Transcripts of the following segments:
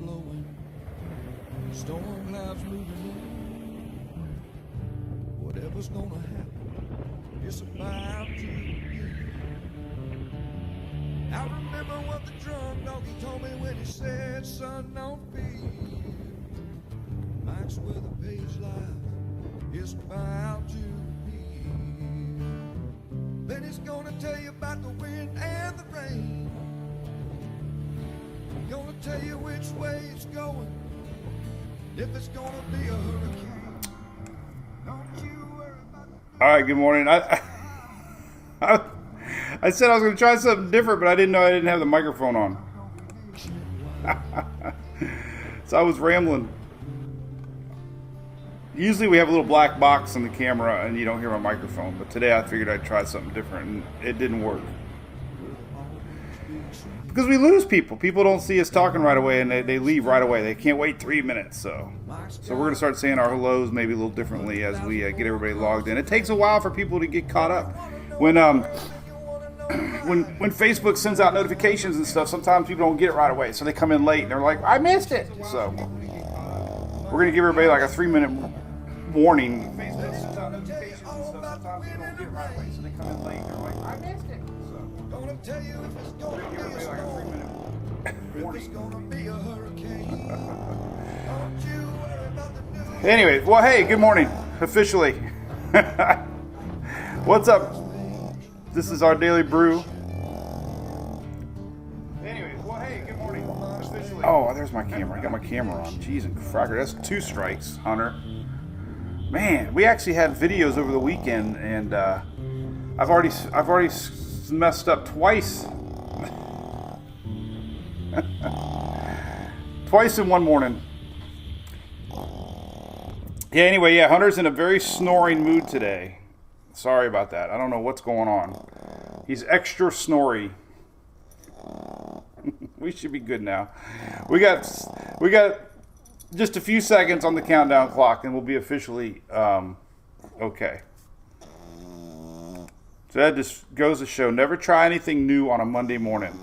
blowing, storm clouds moving in. Whatever's gonna happen, it's about to begin. I remember what the drunk donkey told me when he said, son, don't fear. Mike's where the page lies, it's about to begin. Then he's gonna tell you about the wind and the rain. Gonna tell you which way it's going, if it's gonna be a hurricane. Don't you worry about it. All right, good morning. I said I was going to try something different, but I didn't know I didn't have the microphone on. So I was rambling. Usually we have a little black box on the camera and you don't hear my microphone, but today I figured I'd try something different and it didn't work. Because we lose people. People don't see us talking right away and they leave right away. They can't wait 3 minutes. So we're going to start saying our hellos maybe a little differently as we get everybody logged in. It takes a while for people to get caught up. When Facebook sends out notifications and stuff, sometimes people don't get it right away. So they come in late and they're like, I missed it. So we're going to give everybody like a 3-minute warning. Facebook sends out notifications and stuff, sometimes people don't get it right away. So they come in late and they're like, I missed it. Gonna tell you if it's gonna be a storm, if it's gonna be a hurricane. Don't you worry about the news. Anyway, well, hey, good morning, officially. What's up? This is our Daily Brew. Anyway, well, hey, good morning, officially. Oh, there's my camera. I got my camera on. Jeez and cracker, that's 2 strikes, Hunter. Man, we actually had videos over the weekend, and I've already messed up twice. Twice in one morning. Yeah, anyway, Hunter's in a very snoring mood today. Sorry about that. I don't know what's going on. He's extra snory. We should be good now. We got just a few seconds on the countdown clock and we'll be officially okay. So that just goes to show, never try anything new on a Monday morning.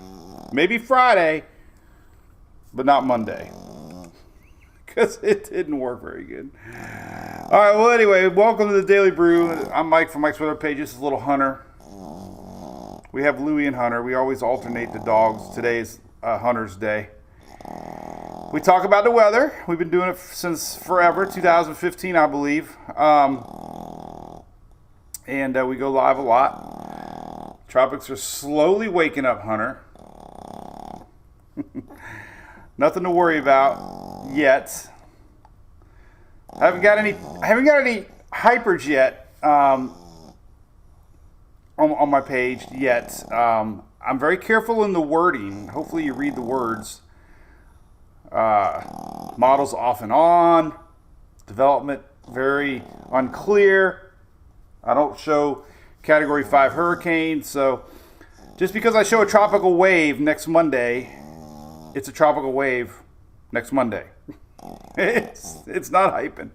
Maybe Friday, but not Monday. Because it didn't work very good. All right, well, anyway, welcome to the Daily Brew. I'm Mike from Mike's Weather Page. This is little Hunter. We have Louie and Hunter. We always alternate the dogs. Today is Hunter's day. We talk about the weather. We've been doing it since forever, 2015, I believe. And we go live a lot. Tropics are slowly waking up, Hunter. Nothing to worry about yet. I haven't got any hypers yet on my page yet. I'm very careful in the wording. Hopefully you read the words. Models off and on. Development very unclear. I don't show Category 5 hurricanes, so just because I show a tropical wave next Monday, it's a tropical wave next Monday. It's not hyping.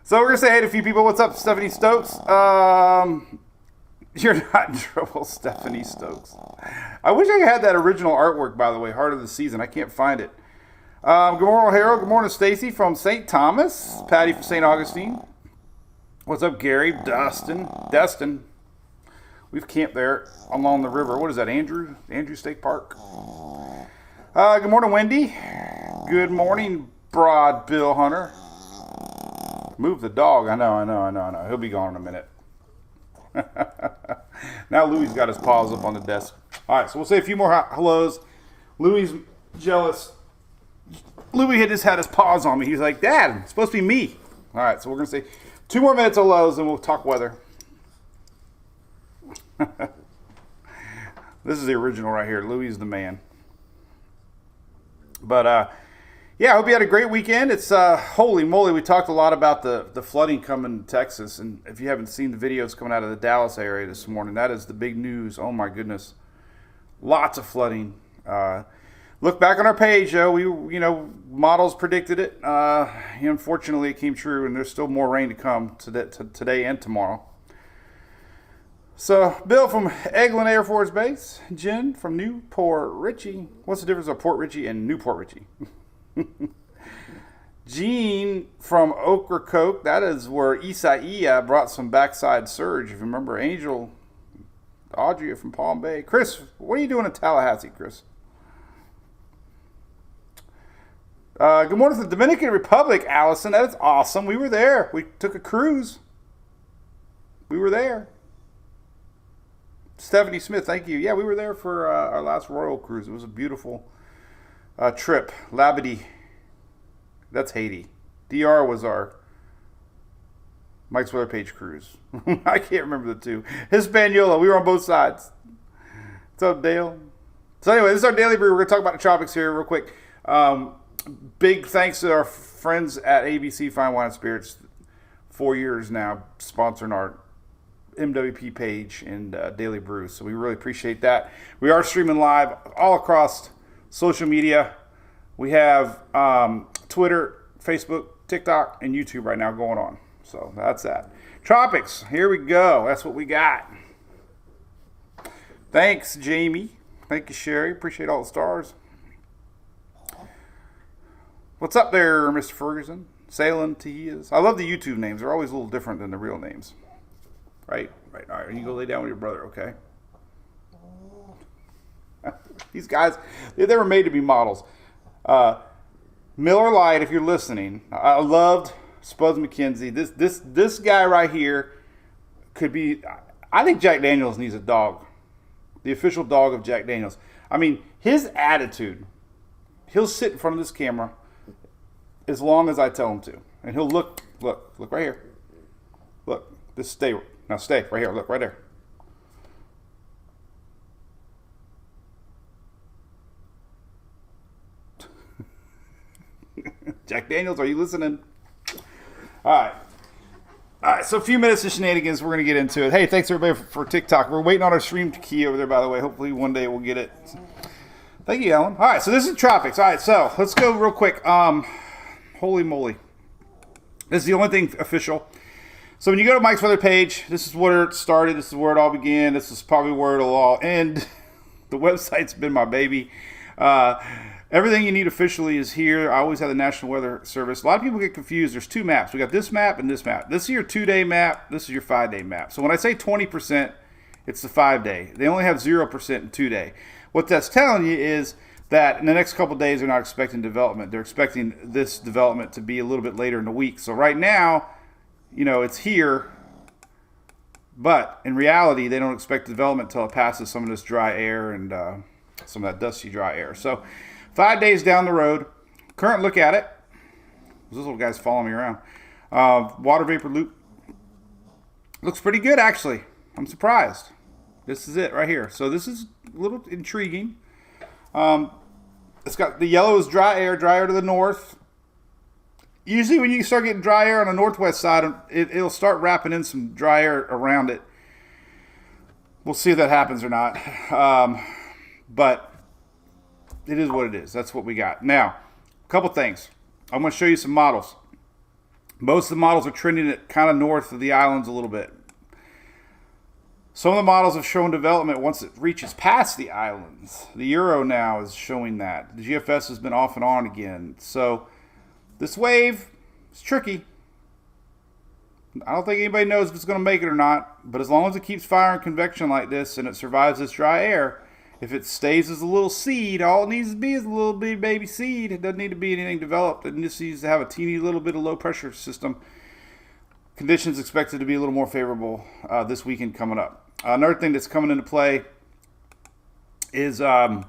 So we're going to say hey to a few people. What's up, Stephanie Stokes? You're not in trouble, Stephanie Stokes. I wish I had that original artwork, by the way, Heart of the Season. I can't find it. Good morning, Harold. Good morning, Stacy from St. Thomas. Patty from St. Augustine. What's up, Gary? Destin. We've camped there along the river. What is that, Andrew State Park? Good morning, Wendy. Good morning, Broad Bill Hunter. Move the dog. I know. He'll be gone in a minute. Now Louie's got his paws up on the desk. All right, so we'll say a few more hellos. Louie's jealous. Louie had just had his paws on me. He's like, Dad, it's supposed to be me. All right, so we're going to say 2 more minutes of hellos and we'll talk weather. This is the original right here. Louie's the man. But, I hope you had a great weekend. It's, holy moly, we talked a lot about the flooding coming to Texas. And if you haven't seen the videos coming out of the Dallas area this morning, that is the big news. Oh, my goodness. Lots of flooding. Look back on our page, models predicted it. Unfortunately, it came true, and there's still more rain to come today and tomorrow. So, Bill from Eglin Air Force Base. Jen from Newport Richey. What's the difference of Port Richey and Newport Richey? Gene from Ocracoke. That is where Isaiah brought some backside surge. If you remember, Angel, Audrey from Palm Bay. Chris, what are you doing in Tallahassee, Chris? Good morning to the Dominican Republic, Allison. That is awesome. We were there. We took a cruise. We were there. Stephanie Smith, thank you. Yeah, we were there for our last Royal cruise. It was a beautiful trip. Labadee. That's Haiti. DR was our Mike's Weather Page cruise. I can't remember the two. Hispaniola. We were on both sides. What's up, Dale? So anyway, this is our Daily Brew. We're going to talk about the tropics here real quick. Big thanks to our friends at ABC Fine Wine and Spirits. 4 years now sponsoring our MWP page and Daily Brew. So we really appreciate that. We are streaming live all across social media. We have Twitter, Facebook, TikTok, and YouTube right now going on. So that's that. Tropics, here we go. That's what we got. Thanks, Jamie. Thank you, Sherry. Appreciate all the stars. What's up there, Mr. Ferguson? Sailing Tias. I love the YouTube names. They're always a little different than the real names. Right. All right. You go lay down with your brother, okay? These guys, they were made to be models. Miller Lite, if you're listening, I loved Spuds McKenzie. This guy right here could be. I think Jack Daniels needs a dog, the official dog of Jack Daniels. I mean, his attitude. He'll sit in front of this camera as long as I tell him to, and he'll look right here. Look, stay right here. Look right there. Jack Daniels, are you listening? All right, so a few minutes of shenanigans. We're going to get into it. Hey, thanks everybody for TikTok. We're waiting on our stream key over there, by the way. Hopefully one day we'll get it. Thank you, Ellen. All right, so this is Tropics. All right, so let's go real quick. Holy moly. This is the only thing official. So when you go to Mike's Weather page, this is where it started. This is where it all began. This is probably where it'll all end. The website's been my baby. Everything you need officially is here. I always have the National Weather Service. A lot of people get confused. There's two maps. We got this map and this map. This is your 2-day map. This is your 5-day map. So when I say 20%, it's the 5-day. They only have 0% in 2-day. What that's telling you is that in the next couple of days, they're not expecting development. They're expecting this development to be a little bit later in the week. So right now, it's here, but in reality, they don't expect development until it passes some of this dry air and some of that dusty dry air. So 5 days down the road, current look at it. This little guy's following me around. Water vapor loop. Looks pretty good, actually. I'm surprised. This is it right here. So this is a little intriguing. It's got the yellow is dry air to the north. Usually when you start getting dry air on the northwest side, it'll start wrapping in some dry air around it. We'll see if that happens or not. But it is what it is. That's what we got. Now, a couple things. I'm going to show you some models. Most of the models are trending at kind of north of the islands a little bit. Some of the models have shown development once it reaches past the islands. The Euro now is showing that. The GFS has been off and on again. So this wave is tricky. I don't think anybody knows if it's going to make it or not. But as long as it keeps firing convection like this and it survives this dry air, if it stays as a little seed, all it needs to be is a little bitty baby seed. It doesn't need to be anything developed. It just needs to have a teeny little bit of low pressure system. Conditions expected to be a little more favorable this weekend coming up. Another thing that's coming into play is the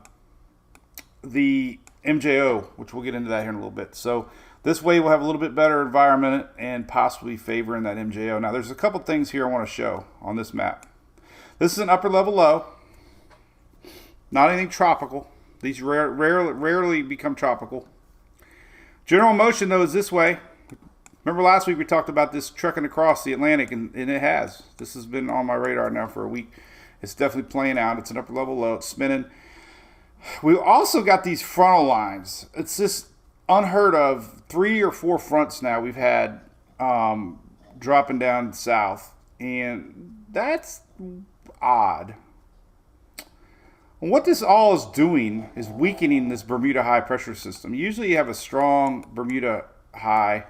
MJO, which we'll get into that here in a little bit. So this way we'll have a little bit better environment and possibly favoring that MJO. Now there's a couple things here I want to show on this map. This is an upper level low. Not anything tropical. These rarely become tropical. General motion, though, is this way. Remember last week we talked about this trekking across the Atlantic, and it has. This has been on my radar now for a week. It's definitely playing out. It's an upper level low. It's spinning. We've also got these frontal lines. It's just unheard of. 3 or 4 fronts now we've had dropping down south. And that's odd. And what this all is doing is weakening this Bermuda high pressure system. Usually you have a strong Bermuda high,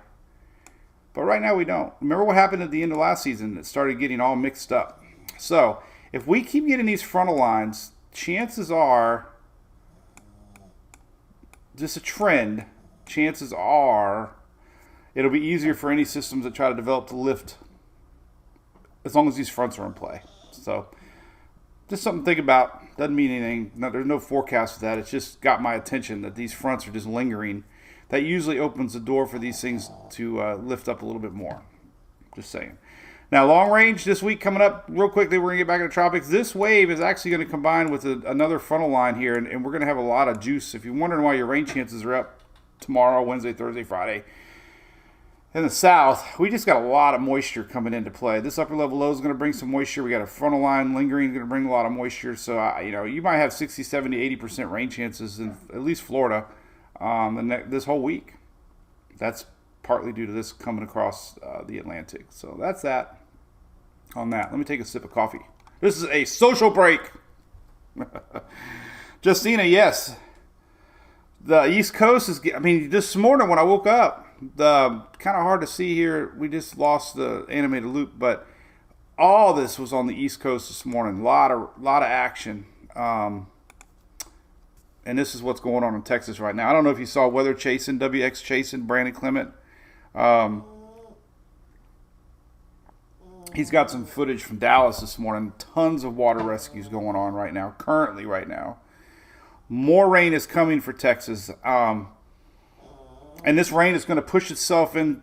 but right now we don't. Remember what happened at the end of last season? It started getting all mixed up. So if we keep getting these frontal lines, chances are, just a trend, chances are it'll be easier for any systems that try to develop to lift as long as these fronts are in play. So just something to think about. Doesn't mean anything. No, there's no forecast for that. It's just got my attention that these fronts are just lingering. That usually opens the door for these things to lift up a little bit more. Just saying. Now, long range this week coming up real quickly. We're going to get back to the tropics. This wave is actually going to combine with another frontal line here, and we're going to have a lot of juice. If you're wondering why your rain chances are up tomorrow, Wednesday, Thursday, Friday, in the south, we just got a lot of moisture coming into play. This upper level low is going to bring some moisture. We got a frontal line lingering, going to bring a lot of moisture. So, you might have 60, 70, 80% rain chances in at least Florida this whole week. That's partly due to this coming across the Atlantic. So that's that on that. Let me take a sip of coffee. This is a social break. Justina, yes. The East Coast is, this morning when I woke up, kind of hard to see here. We just lost the animated loop, but all this was on the East Coast this morning. A lot of action. And this is what's going on in Texas right now. I don't know if you saw Weather Chasing, WX Chasing, Brandon Clement. He's got some footage from Dallas this morning. Tons of water rescues going on right now, currently right now. More rain is coming for Texas. And this rain is going to push itself in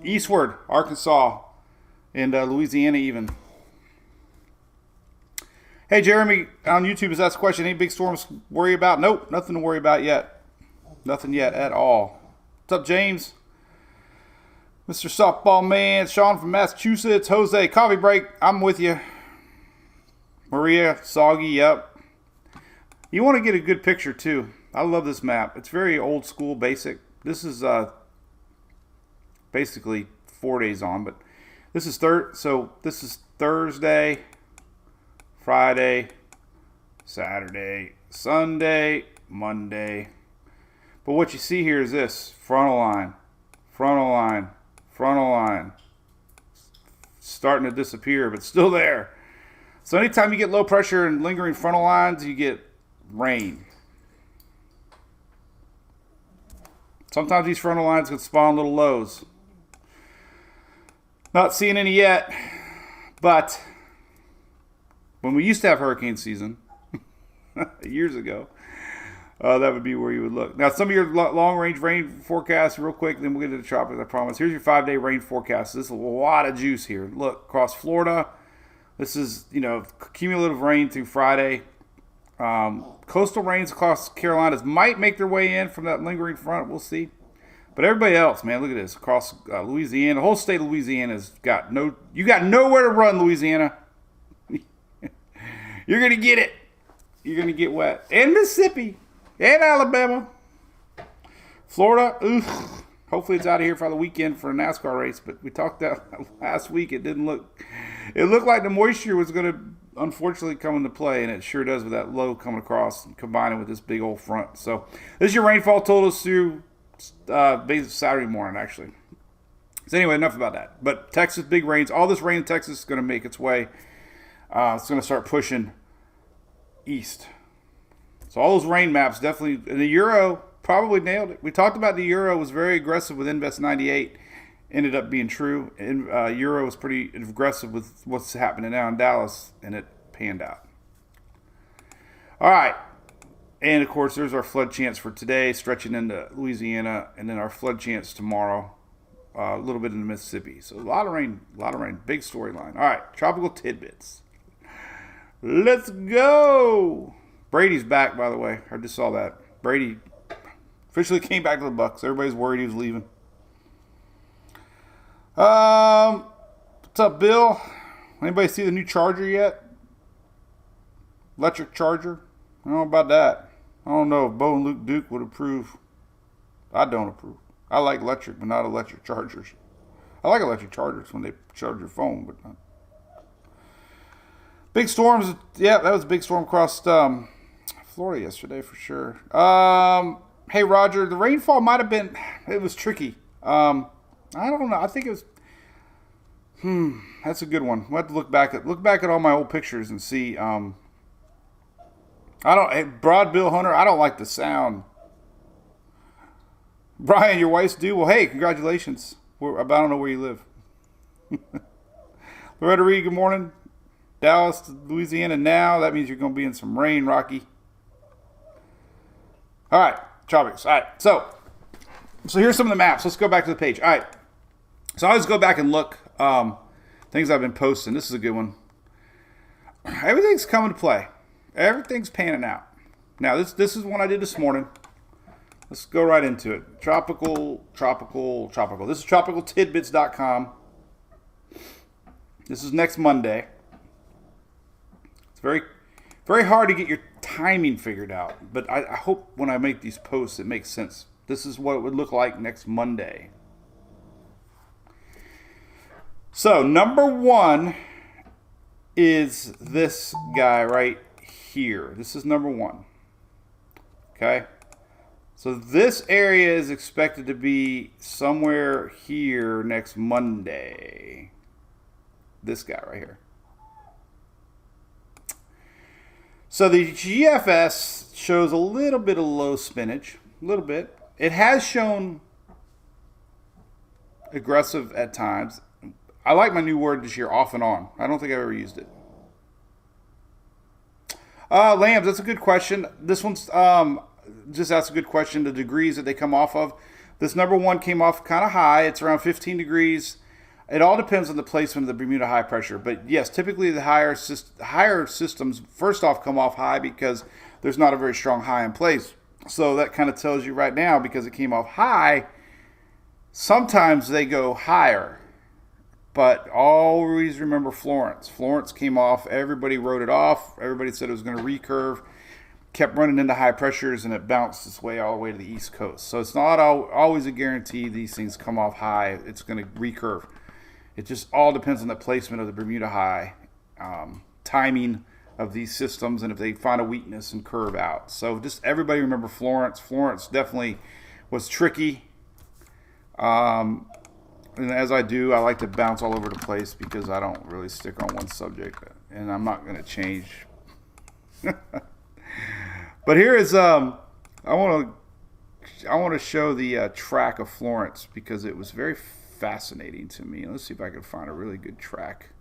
eastward, Arkansas and Louisiana even. Hey, Jeremy on YouTube has asked a question. Any big storms to worry about? Nope, nothing to worry about yet. Nothing yet at all. What's up, James? Mr. Softball Man, Sean from Massachusetts, Jose, coffee break, I'm with you. Maria, Soggy, yep. You want to get a good picture too. I love this map. It's very old school, basic. This is basically 4 days on, but this is this is Thursday, Friday, Saturday, Sunday, Monday. But what you see here is this: frontal line, frontal line, frontal line. Starting to disappear, but still there. So anytime you get low pressure and lingering frontal lines, you get rain. Sometimes these frontal lines can spawn little lows. Not seeing any yet, but when we used to have hurricane season years ago, that would be where you would look. Now, some of your long-range rain forecasts, real quick, then we'll get to the tropics, I promise. Here's your 5-day rain forecast. This is a lot of juice here. Look, across Florida, this is, cumulative rain through Friday. Coastal rains across Carolinas might make their way in from that lingering front. We'll see. But everybody else, man, look at this. Across Louisiana, the whole state of Louisiana's got you got nowhere to run, Louisiana. You're going to get it. You're going to get wet. And Mississippi. And Alabama. Florida, hopefully it's out of here for the weekend for a NASCAR race. But we talked that last week. It looked like the moisture was going to unfortunately come into play, and it sure does with that low coming across and combining with this big old front. So this is your rainfall totals through Saturday morning, actually. So anyway, enough about that. But Texas, big rains. All this rain in Texas is going to make its way. It's going to start pushing east. So all those rain maps definitely, and the Euro probably nailed it. We talked about the Euro was very aggressive with Invest 98. Ended up being true. And Euro was pretty aggressive with what's happening now in Dallas, and it panned out. All right. And, of course, there's our flood chance for today, stretching into Louisiana, and then our flood chance tomorrow, a little bit in Mississippi. So a lot of rain, big storyline. All right, tropical tidbits. Let's go. Brady's back, by the way. I just saw that. Brady officially came back to the Bucs. Everybody's worried he was leaving. What's up, Bill? Anybody see the new Charger yet? Electric Charger? I don't know about that. I don't know if Bo and Luke Duke would approve. I don't approve. I like electric, but not electric chargers. I like electric chargers when they charge your phone, but not. Big storms. Yeah, that was a big storm across Florida yesterday for sure. Hey, Roger, the rainfall might have been, it was tricky. I don't know. I think it was, that's a good one. We'll have to look back at all my old pictures and see. Hey, Broad Bill Hunter, I don't like the sound. Brian, your wife's due. Well, hey, congratulations. I don't know where you live. Loretta Reed, good morning. Dallas to Louisiana now. That means you're going to be in some rain, Rocky. All right, Tropics. All right, so here's some of the maps. Let's go back to the page. All right, so I always go back and look things I've been posting. This is a good one. Everything's coming to play. Everything's panning out. Now, this is one I did this morning. Let's go right into it. Tropical. This is tropicaltidbits.com. This is next Monday. It's very, very hard to get your timing figured out, but I hope when I make these posts it makes sense. This is what it would look like next Monday. So, number one is this guy right here. This is number one. Okay? So this area is expected to be somewhere here next Monday. This guy right here. So the GFS shows a little bit of low spinach. A little bit. It has shown aggressive at times. I like my new word this year, off and on. I don't think I've ever used it. Lambs, that's a good question. This one's just asks a good question. The degrees that they come off of. This number one came off kind of high. It's around 15 degrees. It all depends on the placement of the Bermuda high pressure. But yes, typically the higher systems first off come off high because there's not a very strong high in place. So that kind of tells you right now, because it came off high, sometimes they go higher. But always remember Florence. Florence came off. Everybody wrote it off. Everybody said it was going to recurve. Kept running into high pressures, and it bounced its way all the way to the East Coast. So it's not always a guarantee these things come off high. It's going to recurve. It just all depends on the placement of the Bermuda high, timing of these systems, and if they find a weakness and curve out. So just everybody remember Florence. Florence definitely was tricky. And as I do, I like to bounce all over the place because I don't really stick on one subject, and I'm not going to change. But here is I want to show the track of Florence because it was very fascinating to me. Let's see if I can find a really good track.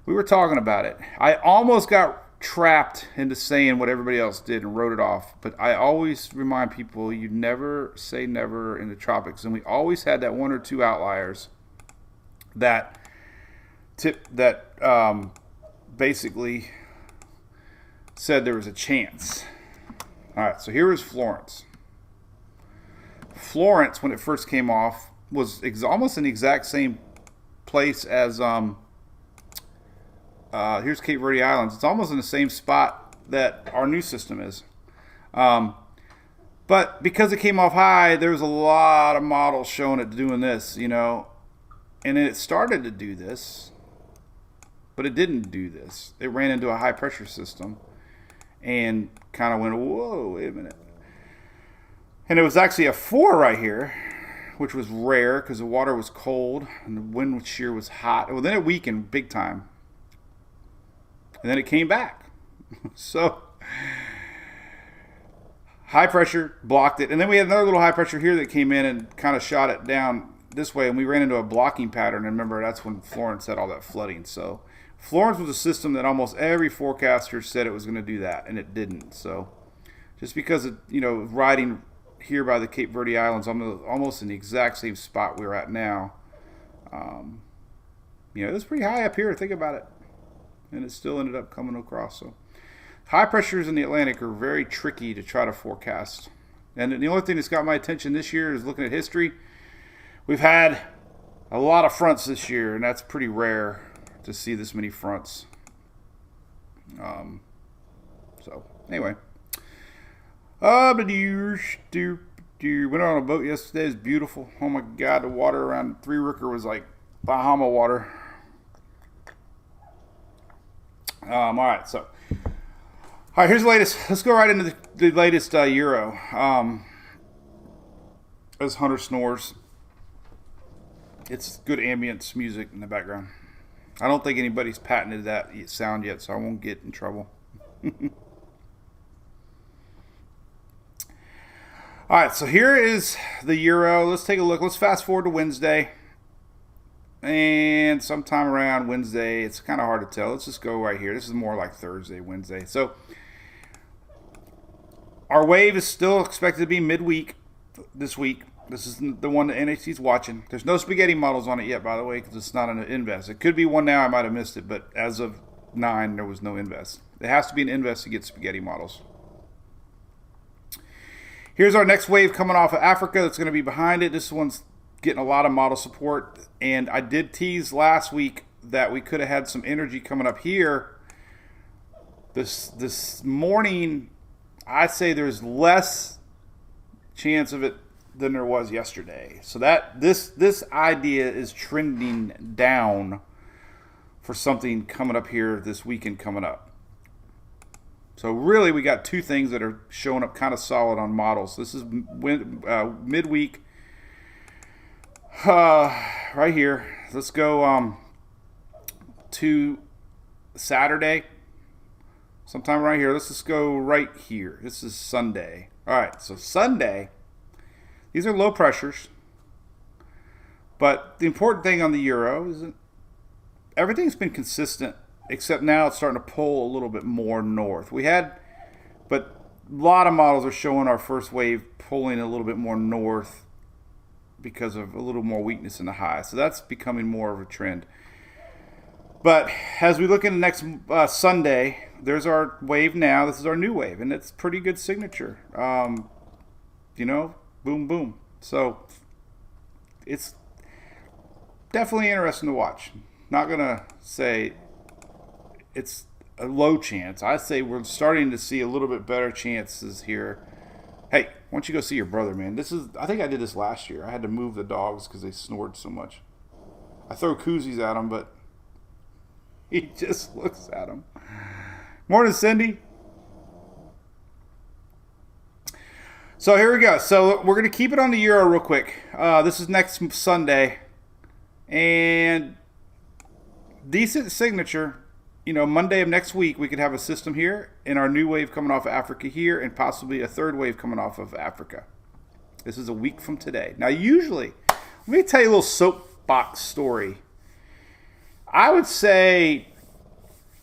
We were talking about it. I almost got trapped into saying what everybody else did and wrote it off, but I always remind people you never say never in the tropics, and we always had that one or two outliers that basically said there was a chance. All right, so here is Florence. Florence, when it first came off, was almost in the exact same place as here's Cape Verde Islands. It's almost in the same spot that our new system is. But because it came off high, there was a lot of models showing it doing this, and then it started to do this, but it didn't do this. It ran into a high pressure system and kind of went, whoa, wait a minute. And it was actually a 4 right here, which was rare because the water was cold and the wind shear was hot. Well, then it weakened big time. And then it came back. So high pressure blocked it. And then we had another little high pressure here that came in and kind of shot it down this way. And we ran into a blocking pattern. And remember, that's when Florence had all that flooding. So Florence was a system that almost every forecaster said it was going to do that. And it didn't. So just because of, riding here by the Cape Verde Islands, almost in the exact same spot we're at now. It was pretty high up here. Think about it. And it still ended up coming across. So high pressures in the Atlantic are very tricky to try to forecast. And the only thing that's got my attention this year is looking at history. We've had a lot of fronts this year, and that's pretty rare to see this many fronts. So anyway. Went on a boat yesterday. It's beautiful. Oh my God, the water around Three Rooker was like Bahama water. All right, so here's the latest. Let's go right into the latest Euro. As Hunter snores, it's good ambience music in the background. I don't think anybody's patented that sound yet, so I won't get in trouble. All right, so here is the Euro. Let's take a look. Let's fast forward to Wednesday. And sometime around Wednesday, it's kind of hard to tell. Let's just go right here. This is more like Thursday, Wednesday. So our wave is still expected to be midweek this week. This is the one that NHC's watching. There's no spaghetti models on it yet, by the way, because it's not an invest. It could be one now. I might have missed it, but as of 9, there was no invest. It has to be an invest to get spaghetti models. Here's our next wave coming off of Africa that's going to be behind it. This one's getting a lot of model support, and I did tease last week that we could have had some energy coming up here. This morning, I'd say there's less chance of it than there was yesterday. So that this idea is trending down for something coming up here this weekend coming up. So really, we got two things that are showing up kind of solid on models. This is midweek. Right here. Let's go to Saturday. Sometime right here. Let's just go right here. This is Sunday. All right, so Sunday, these are low pressures. But the important thing on the Euro is that everything's been consistent, except now it's starting to pull a little bit more north. But a lot of models are showing our first wave pulling a little bit more north because of a little more weakness in the high. So that's becoming more of a trend. But as we look into next Sunday, there's our wave now. This is our new wave, and it's pretty good signature. Boom, boom. So it's definitely interesting to watch. Not going to say it's a low chance. I say we're starting to see a little bit better chances here. Hey, why don't you go see your brother, man? I think I did this last year. I had to move the dogs because they snored so much. I throw koozies at them, but he just looks at them. Morning, Cindy. So here we go. So we're going to keep it on the Euro real quick. This is next Sunday. And decent signature. Monday of next week, we could have a system here, and our new wave coming off of Africa here, and possibly a third wave coming off of Africa. This is a week from today. Now, usually, let me tell you a little soapbox story. I would say,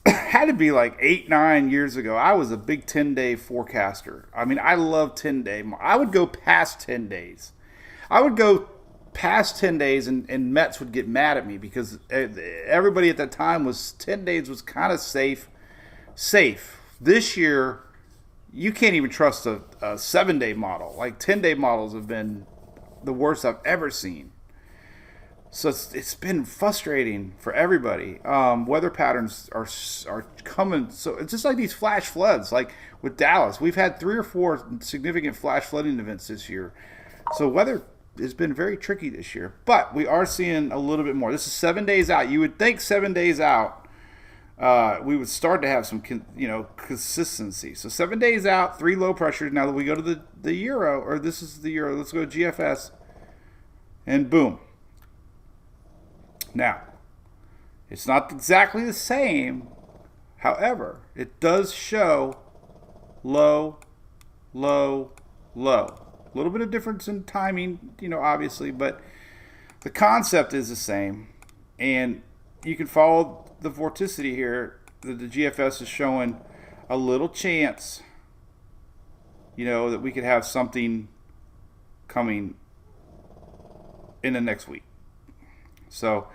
it had to be like 8-9 years ago, I was a big 10-day forecaster. I mean, I love 10-day. I would go past 10 days. I would go past 10 days and Mets would get mad at me because everybody at that time was 10 days was kind of safe. This year, you can't even trust a 7-day model. Like 10-day models have been the worst I've ever seen. So it's been frustrating for everybody. Weather patterns are coming. So it's just like these flash floods. Like with Dallas, we've had 3 or 4 significant flash flooding events this year. So weather has been very tricky this year, but we are seeing a little bit more. This is 7 days out. You would think 7 days out, we would start to have some, consistency. So 7 days out, 3 low pressures. Now that we go to the Euro, or this is the Euro, let's go to GFS, and boom. Now, it's not exactly the same. However, it does show low, low, low. A little bit of difference in timing, obviously, but the concept is the same. And you can follow the vorticity here that the GFS is showing a little chance, that we could have something coming in the next week. So,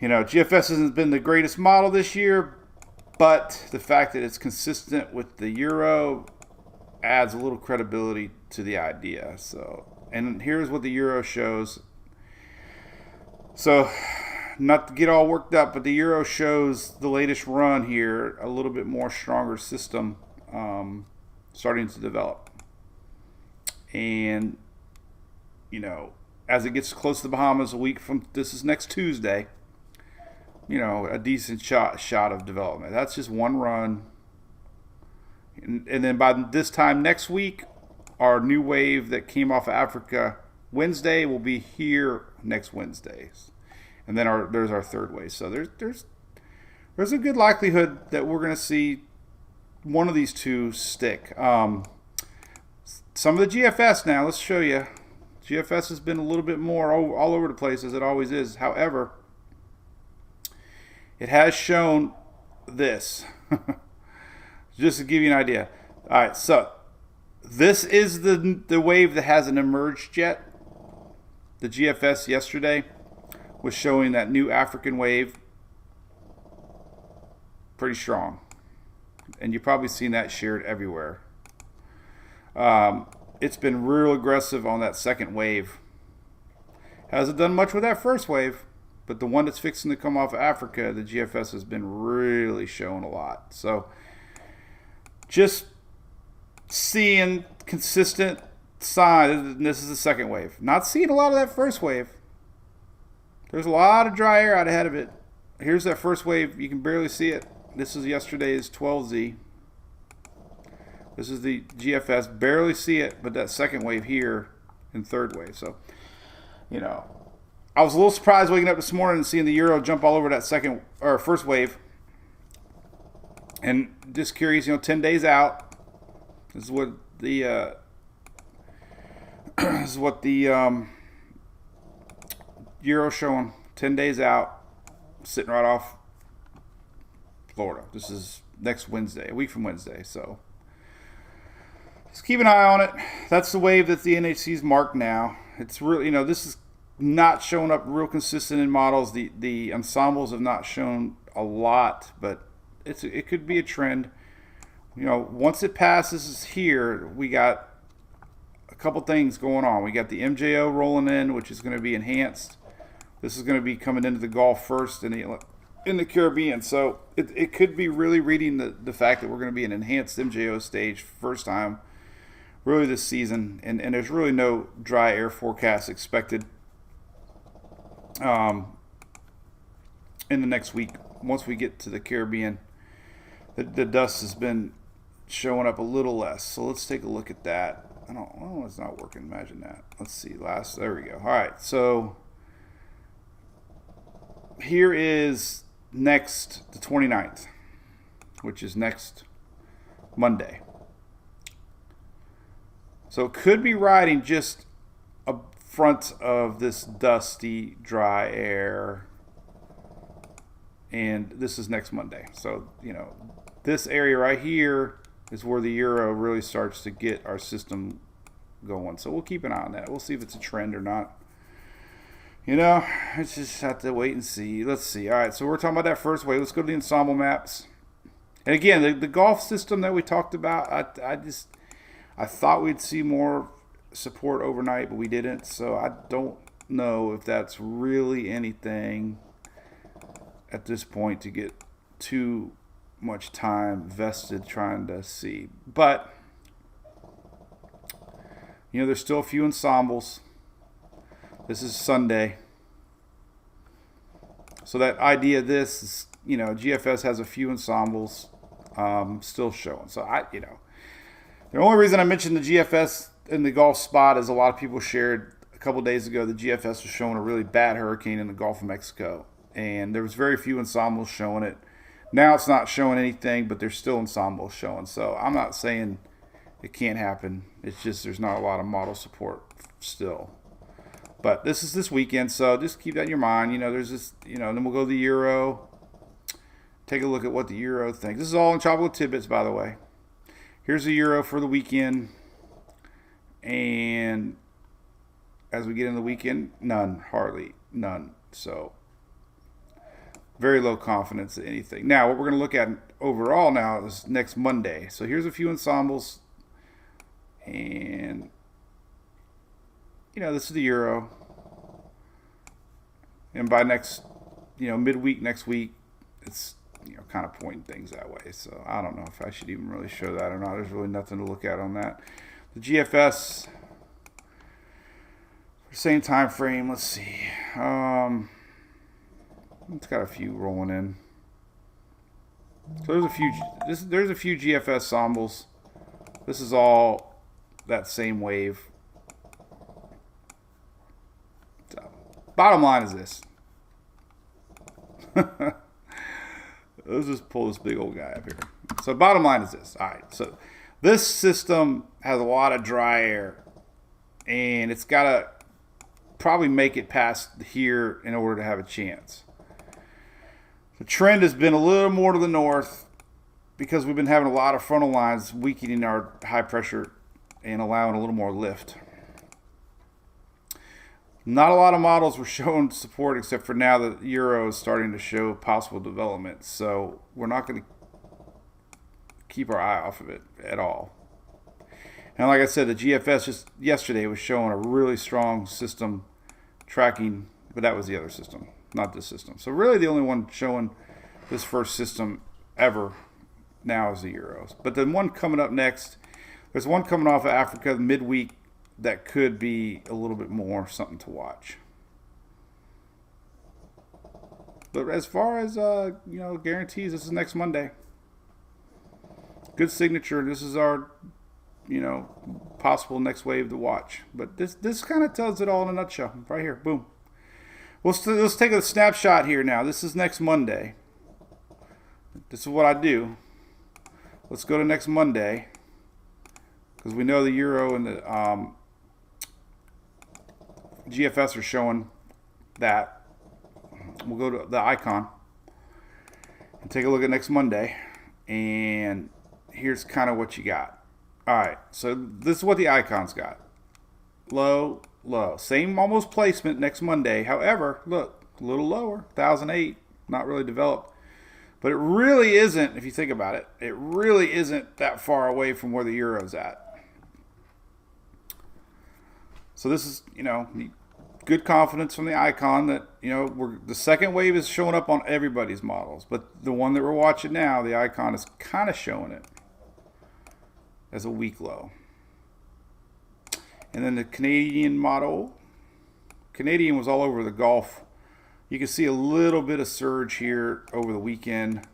GFS hasn't been the greatest model this year, but the fact that it's consistent with the Euro adds a little credibility to the idea. So, and here's what the Euro shows. So, not to get all worked up, but the Euro shows the latest run here, a little bit more stronger system starting to develop. And, as it gets close to the Bahamas a week from, this is next Tuesday, a decent shot of development. That's just one run. And then by this time next week, our new wave that came off of Africa Wednesday will be here next Wednesday. And then there's our third wave. So there's a good likelihood that we're going to see one of these two stick. Some of the GFS now, let's show you. GFS has been a little bit more all over the place, as it always is. However, it has shown this. Just to give you an idea. All right, so this is the wave that hasn't emerged yet. The GFS yesterday was showing that new African wave. Pretty strong. And you've probably seen that shared everywhere. It's been real aggressive on that second wave. Hasn't done much with that first wave, but the one that's fixing to come off Africa, the GFS has been really showing a lot. So just seeing consistent signs. This is the second wave. Not seeing a lot of that first wave. There's a lot of dry air out ahead of it. Here's that first wave. You can barely see it. This is yesterday's 12Z. This is the GFS. Barely see it, but that second wave here and third wave. So, I was a little surprised waking up this morning and seeing the Euro jump all over that first wave. And just curious, 10 days out. This is what the Euro showing. 10 days out, sitting right off Florida. This is next Wednesday, a week from Wednesday. So just keep an eye on it. That's the wave that the NHC's marked now. It's really, this is not showing up real consistent in models. The ensembles have not shown a lot, but it could be a trend. Once it passes here, we got a couple things going on. We got the MJO rolling in, which is going to be enhanced. This is going to be coming into the Gulf first in the Caribbean. So it could be really reading the fact that we're going to be an enhanced MJO stage first time really this season. And there's really no dry air forecast expected in the next week. Once we get to the Caribbean, the dust has been showing up a little less. So let's take a look at that. It's not working. Imagine that. Let's see. There we go. All right. So here is next, the 29th, which is next Monday. So it could be riding just up front of this dusty, dry air. And this is next Monday. So, this area right here is where the Euro really starts to get our system going. So we'll keep an eye on that. We'll see if it's a trend or not. It's just have to wait and see. Let's see. All right, so we're talking about that first wave. Let's go to the Ensemble Maps. And again, the Gulf system that we talked about, I thought we'd see more support overnight, but we didn't. So I don't know if that's really anything at this point to get too much time vested trying to see. But, there's still a few ensembles. This is Sunday. So that idea of this is, GFS has a few ensembles still showing. So the only reason I mentioned the GFS in the Gulf spot is a lot of people shared a couple days ago the GFS was showing a really bad hurricane in the Gulf of Mexico. And there was very few ensembles showing it. Now it's not showing anything, but there's still ensembles showing. So I'm not saying it can't happen. It's just there's not a lot of model support still. But this is this weekend, so just keep that in your mind. There's this, then we'll go to the Euro. Take a look at what the Euro thinks. This is all in Tropical Tidbits, by the way. Here's the Euro for the weekend. And as we get in the weekend, hardly none. So very low confidence in anything. Now, what we're going to look at overall now is next Monday. So here's a few ensembles. And, this is the Euro. And by next, midweek next week, it's, kind of pointing things that way. So I don't know if I should even really show that or not. There's really nothing to look at on that. The GFS, same time frame. Let's see. It's got a few rolling in. So there's a few GFS ensembles. This is all that same wave. So, bottom line is this. Let's just pull this big old guy up here. So bottom line is this. All right. So this system has a lot of dry air, and it's got to probably make it past here in order to have a chance. The trend has been a little more to the north because we've been having a lot of frontal lines weakening our high pressure and allowing a little more lift. Not a lot of models were showing support except for now that Euro is starting to show possible development. So we're not going to keep our eye off of it at all. And like I said, the GFS just yesterday was showing a really strong system tracking, but that was the other system, not this system. So really the only one showing this first system ever now is the Euros. But the one coming up next, there's one coming off of Africa midweek that could be a little bit more something to watch. But as far as guarantees, this is next Monday. Good signature. This is our possible next wave to watch. But this kind of tells it all in a nutshell. Right here. Boom. Let's take a snapshot here now. This is next Monday. This is what I do. Let's go to next Monday. Because we know the Euro and the GFS are showing that. We'll go to the icon and take a look at next Monday. And here's kind of what you got. All right, so this is what the icon's got. Low, low. Same almost placement next Monday. However, look, a little lower, 1,008, not really developed. But it really isn't, if you think about it, it really isn't that far away from where the Euro's at. So this is, good confidence from the icon that, the second wave is showing up on everybody's models. But the one that we're watching now, the icon is kind of showing it as a weak low. And then the Canadian model. Canadian was all over the Gulf. You can see a little bit of surge here over the weekend.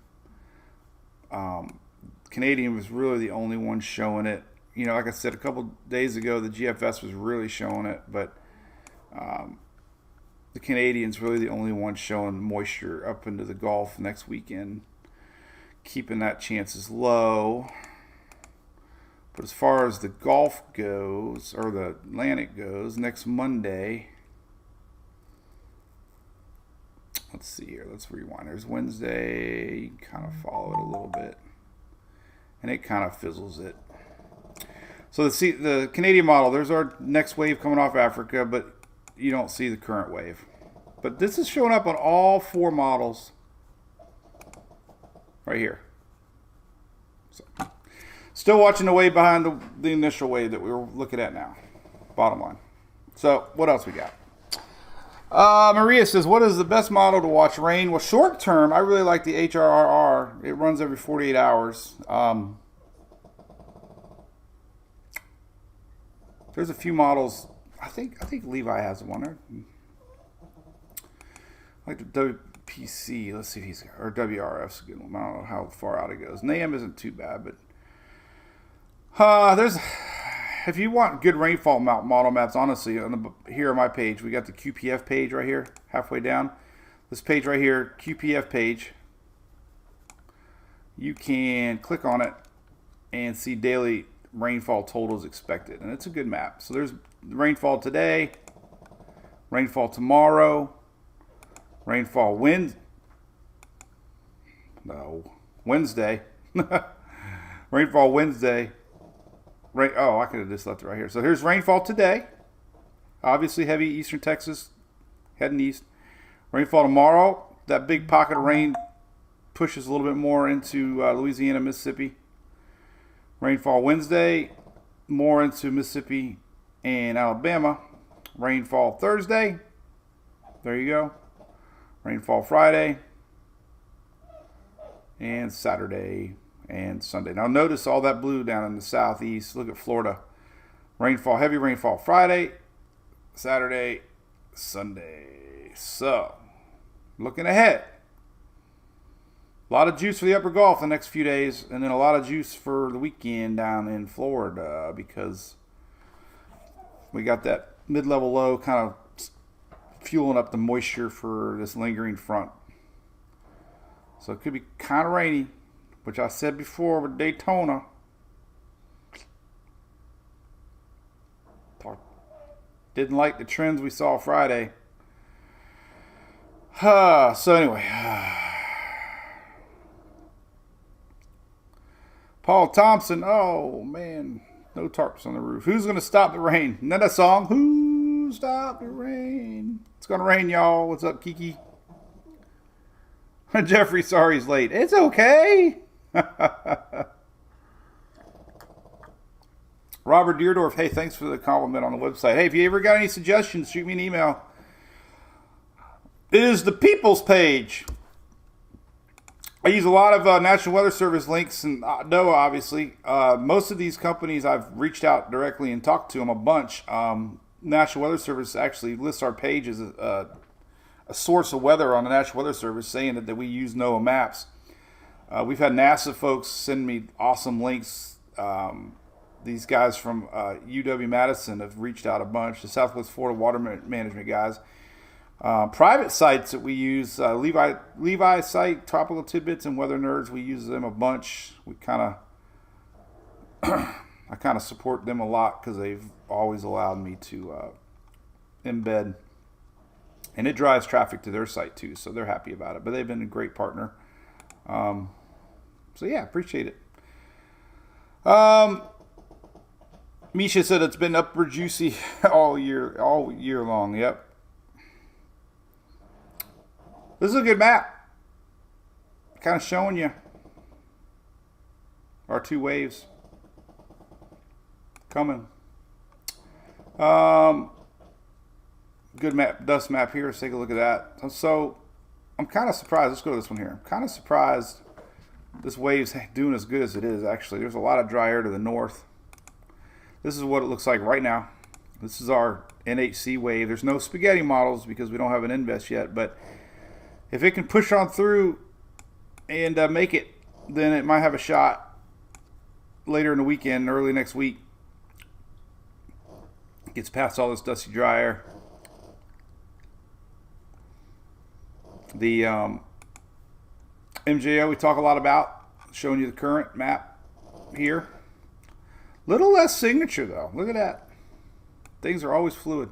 Canadian was really the only one showing it. Like I said a couple days ago, the GFS was really showing it, but the Canadian's really the only one showing moisture up into the Gulf next weekend, keeping that chances low. But as far as the Gulf goes, or the Atlantic goes, next Monday, let's see here, let's rewind. There's Wednesday, you can kind of follow it a little bit, and it kind of fizzles it. So the Canadian model, there's our next wave coming off Africa, but you don't see the current wave. But this is showing up on all four models right here. So, still watching the wave behind the initial wave that we were looking at now. Bottom line. So what else we got? Maria says, what is the best model to watch rain? Well, short term, I really like the HRRR. It runs every 48 hours. There's a few models. I think Levi has one there. I like the WPC. Let's see if he's got, or WRF's a good one. I don't know how far out it goes. NAM isn't too bad, but if you want good rainfall model maps, honestly, here on my page, we got the QPF page right here, halfway down. This page right here, QPF page. You can click on it and see daily rainfall totals expected, and it's a good map. So there's rainfall today, rainfall tomorrow, rainfall Wednesday, rainfall Wednesday. I could have just left it right here. So here's rainfall today. Obviously heavy eastern Texas, heading east. Rainfall tomorrow. That big pocket of rain pushes a little bit more into Louisiana, Mississippi. Rainfall Wednesday, more into Mississippi and Alabama. Rainfall Thursday. There you go. Rainfall Friday. And Saturday and Sunday. Now notice all that blue down in the southeast. Look at Florida. Rainfall, heavy rainfall Friday, Saturday, Sunday. So looking ahead. A lot of juice for the Upper Gulf the next few days, and then a lot of juice for the weekend down in Florida because we got that mid-level low kind of fueling up the moisture for this lingering front. So it could be kind of rainy, which I said before with Daytona. Didn't like the trends we saw Friday. So anyway. Paul Thompson. Oh, man. No tarps on the roof. Who's going to stop the rain? Isn't that a song? Who stopped the rain? It's going to rain, y'all. What's up, Kiki? Jeffrey, sorry he's late. It's okay. Robert Deerdorf, hey, thanks for the compliment on the website. Hey, if you ever got any suggestions, shoot me an email. It is the People's page. I use a lot of National Weather Service links and NOAA, obviously. Most of these companies I've reached out directly and talked to them a bunch. National Weather Service actually lists our page as a source of weather on the National Weather Service, saying that we use NOAA maps. We've had NASA folks send me awesome links. These guys from UW-Madison have reached out a bunch. The Southwest Florida Water Management guys. Private sites that we use, Levi site, Tropical Tidbits, and Weather Nerds, we use them a bunch. We kind of, I kind of support them a lot because they've always allowed me to embed, and it drives traffic to their site too, so they're happy about it. But they've been a great partner. So yeah, appreciate it. Misha said it's been upward juicy all year long. Yep. This is a good map. Kind of showing you our two waves coming. Good map, dust map here. Let's take a look at that. So I'm kind of surprised. Let's go to this one here. I'm kind of surprised this wave's doing as good as it is, actually. There's a lot of dry air to the north. This is what it looks like right now. This is our NHC wave. There's no spaghetti models because we don't have an invest yet, but if it can push on through and make it, then it might have a shot later in the weekend, early next week. Gets past all this dusty dry air. The MJO we talk a lot about, showing you the current map here. Little less signature though. Look at that. Things are always fluid.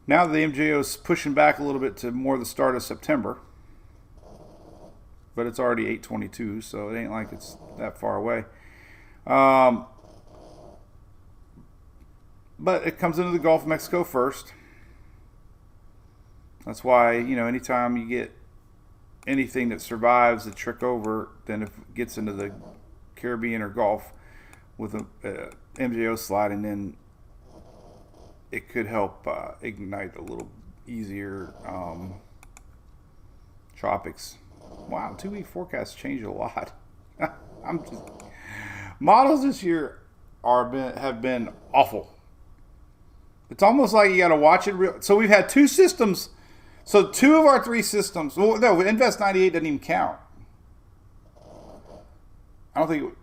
Now the MJO is pushing back a little bit to more the start of September. But it's already 8/22, so it ain't like it's that far away. But it comes into the Gulf of Mexico first. That's why, anytime you get anything that survives the trick over, then if it gets into the Caribbean or Gulf with a MJO sliding in, it could help ignite a little easier tropics. Wow, 2-week forecasts changed a lot. Models this year have been awful. It's almost like you got to watch it real. So we've had two systems. So two of our three systems. Well, no, Invest 98 doesn't even count. I don't think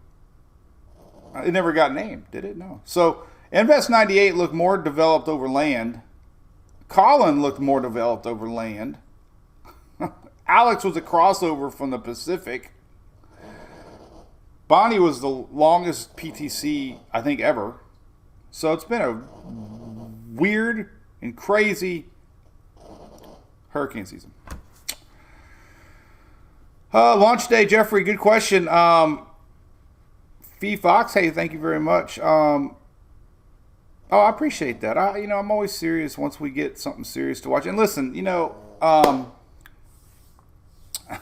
it never got named, did it? No. So Invest 98 looked more developed over land. Colin looked more developed over land. Alex was a crossover from the Pacific. Bonnie was the longest PTC, I think, ever. So it's been a weird and crazy hurricane season. Launch day, Jeffrey, good question. Fee Fox, hey, thank you very much. I appreciate that. I'm always serious once we get something serious to watch. And listen,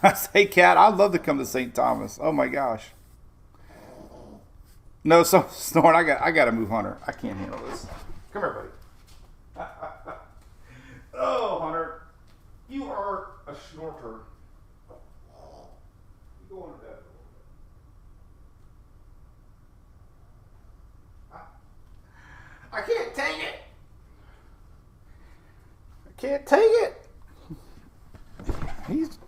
I say, Kat, I'd love to come to St. Thomas. Oh my gosh. No, so Snoring, I got to move Hunter. I can't handle this. Come here, buddy. Oh, Hunter, you are a snorter. You go into bed. I can't take it. I can't take it. He's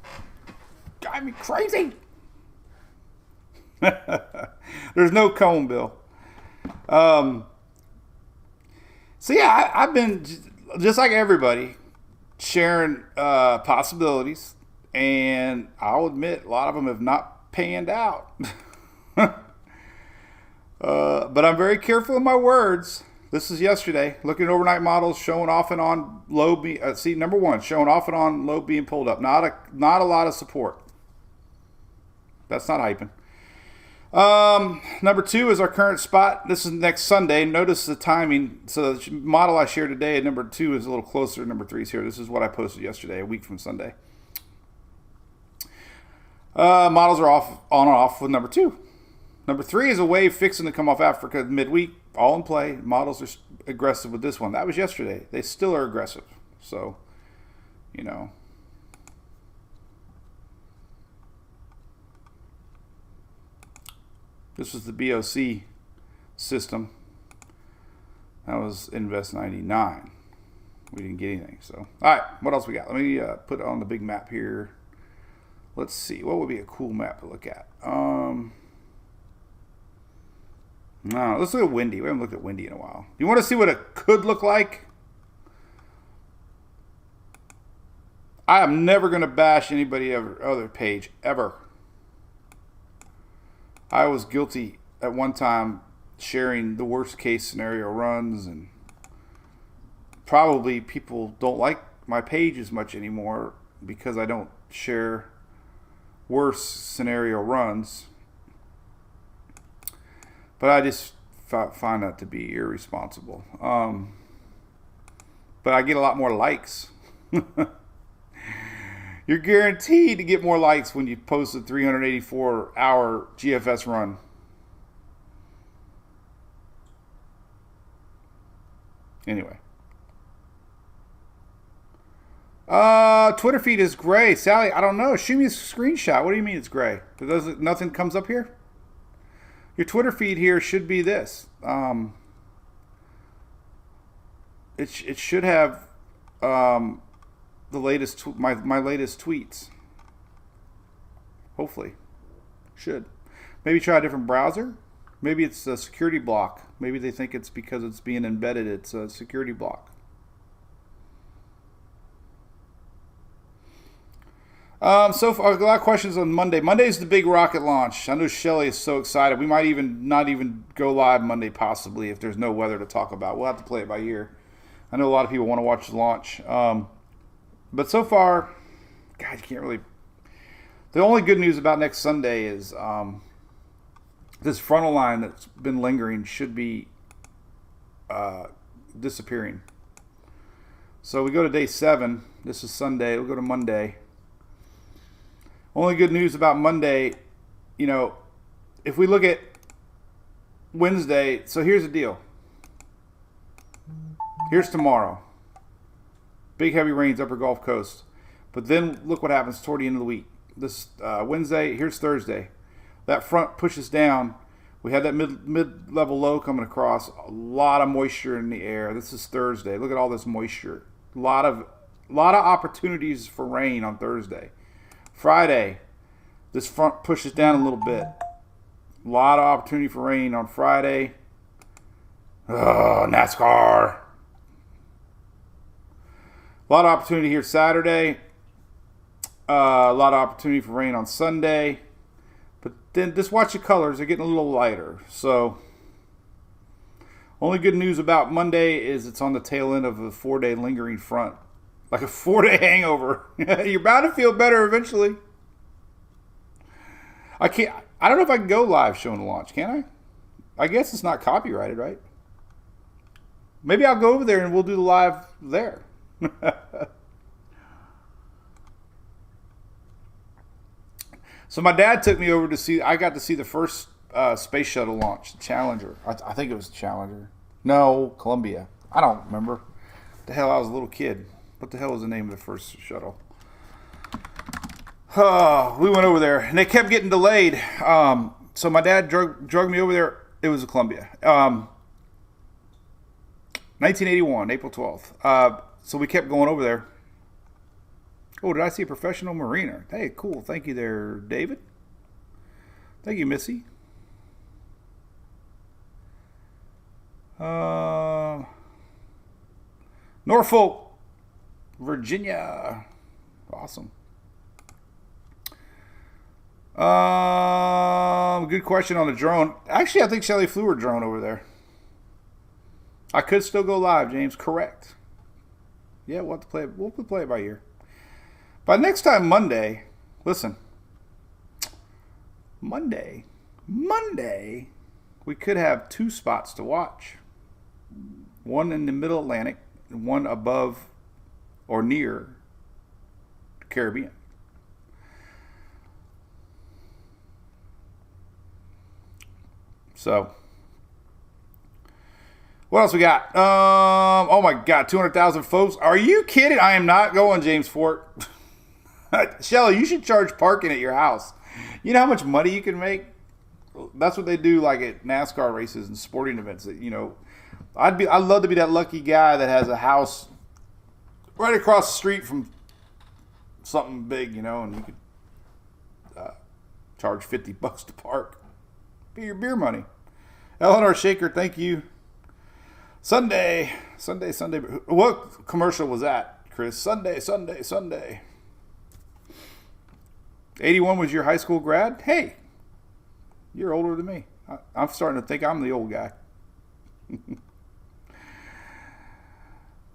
got me crazy. There's no cone, Bill. So yeah, I've been just like everybody sharing possibilities, and I'll admit a lot of them have not panned out. But I'm very careful in my words. This is yesterday. Looking at overnight models showing off and on low. Number one, showing off and on low being pulled up. Not a lot of support. That's not hyping. Number two is our current spot. This is next Sunday. Notice the timing. So the model I shared today at number 2 is a little closer to number 3 is here. This is what I posted yesterday, a week from Sunday. Models are on and off with number 2. Number 3 is a wave fixing to come off Africa midweek. All in play. Models are aggressive with this one. That was yesterday. They still are aggressive. So, you know. This was the BOC system. That was Invest 99. We didn't get anything. So, all right, what else we got? Let me put it on the big map here. Let's see. What would be a cool map to look at? No, let's look at Windy. We haven't looked at Windy in a while. You want to see what it could look like? I am never going to bash anybody other page, ever. I was guilty at one time sharing the worst case scenario runs, and probably people don't like my page as much anymore because I don't share worst scenario runs. But I just find that to be irresponsible. But I get a lot more likes. You're guaranteed to get more likes when you post a 384-hour GFS run. Anyway. Twitter feed is gray. Sally, I don't know. Shoot me a screenshot. What do you mean it's gray? Nothing comes up here? Your Twitter feed here should be this. It should have the latest my latest tweets. Hopefully, should. Maybe try a different browser. Maybe it's a security block. Maybe they think it's because it's being embedded. It's a security block. So far, a lot of questions on Monday. Monday's the big rocket launch. I know Shelly is so excited. We might even not even go live Monday, possibly, if there's no weather to talk about. We'll have to play it by ear. I know a lot of people want to watch the launch. But so far, God, you can't really. The only good news about next Sunday is this frontal line that's been lingering should be disappearing. So we go to day 7. This is Sunday. We'll go to Monday. Only good news about Monday, you know, if we look at Wednesday, so here's the deal. Here's tomorrow. Big heavy rains, upper Gulf Coast. But then look what happens toward the end of the week. This Wednesday, here's Thursday. That front pushes down. We had that mid-level low coming across. A lot of moisture in the air. This is Thursday. Look at all this moisture. A lot of opportunities for rain on Thursday. Friday, this front pushes down a little bit. A lot of opportunity for rain on Friday. NASCAR. A lot of opportunity here Saturday. A lot of opportunity for rain on Sunday. But then just watch the colors. They're getting a little lighter. So, only good news about Monday is it's on the tail end of a 4-day lingering front. Like a 4-day hangover. You're bound to feel better eventually. I don't know if I can go live showing the launch, can I? I guess it's not copyrighted, right? Maybe I'll go over there and we'll do the live there. So my dad took me over to see, I got to see the first space shuttle launch, Challenger. I think it was Challenger. No, Columbia. I don't remember. The hell, I was a little kid. What the hell was the name of the first shuttle? We went over there, and they kept getting delayed. So my dad drug me over there. It was a Columbia. 1981, April 12th. So we kept going over there. Oh, did I see a professional mariner? Hey, cool. Thank you there, David. Thank you, Missy. Norfolk, Virginia. Awesome. Good question on the drone. Actually, I think Shelly flew her drone over there. I could still go live, James. Correct. Yeah, we'll have to play it. We'll play it by ear. By next time, Monday, listen. Monday, we could have 2 spots to watch. One in the Middle Atlantic, and one above or near the Caribbean. So, what else we got? Oh my God, 200,000 folks. Are you kidding? I am not going, James Fort. Shelly, you should charge parking at your house. You know how much money you can make? That's what they do, like at NASCAR races and sporting events. You know, I'd love to be that lucky guy that has a house right across the street from something big, you know, and you could charge $50 to park. Be your beer money. Eleanor Shaker, thank you. Sunday. What commercial was that, Chris? Sunday. 81 was your high school grad? Hey, you're older than me. I'm starting to think I'm the old guy.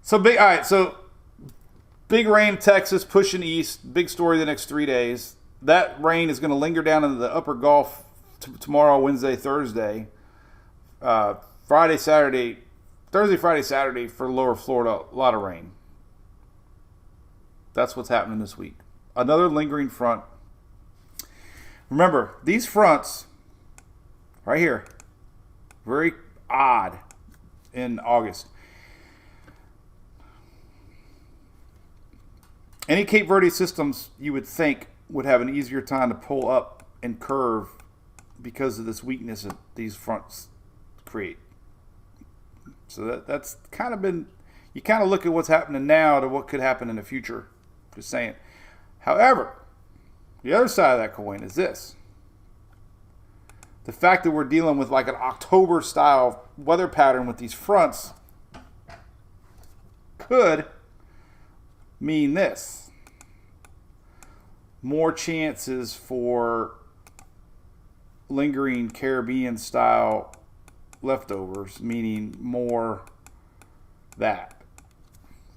So big rain, Texas, pushing east. Big story the next 3 days. That rain is going to linger down into the upper Gulf tomorrow, Wednesday, Thursday. Thursday, Friday, Saturday for lower Florida, a lot of rain. That's what's happening this week. Another lingering front. Remember, these fronts right here, very odd in August. Any Cape Verde systems you would think would have an easier time to pull up and curve because of this weakness that these fronts create. So that's kind of been, you kind of look at what's happening now to what could happen in the future. Just saying. However, the other side of that coin is this. The fact that we're dealing with like an October style weather pattern with these fronts could mean this. More chances for lingering Caribbean style leftovers, meaning more that.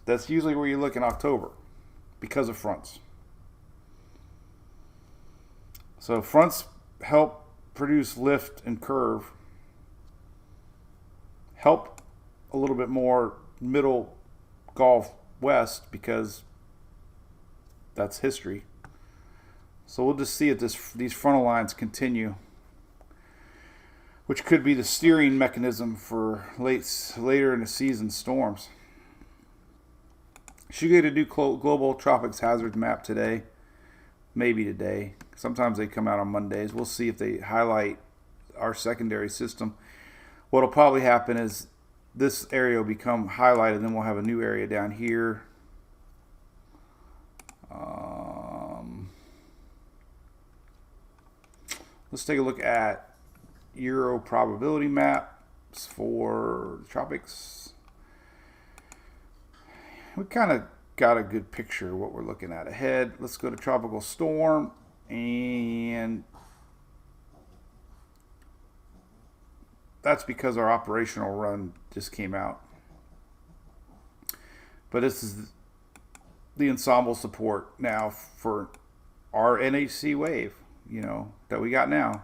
That's usually where you look in October because of fronts. So fronts help produce lift and curve. Help a little bit more middle Gulf west because that's history. So we'll just see if these frontal lines continue, which could be the steering mechanism for later in the season storms. Should get a new global tropics hazards map today. Maybe today. Sometimes they come out on Mondays. We'll see if they highlight our secondary system. What'll probably happen is this area will become highlighted, then we'll have a new area down here. Let's take a look at Euro probability maps for the tropics. We kind of got a good picture of what we're looking at ahead. Let's go to tropical storm, and that's because our operational run just came out. But this is the ensemble support now for our NHC wave, you know, that we got now.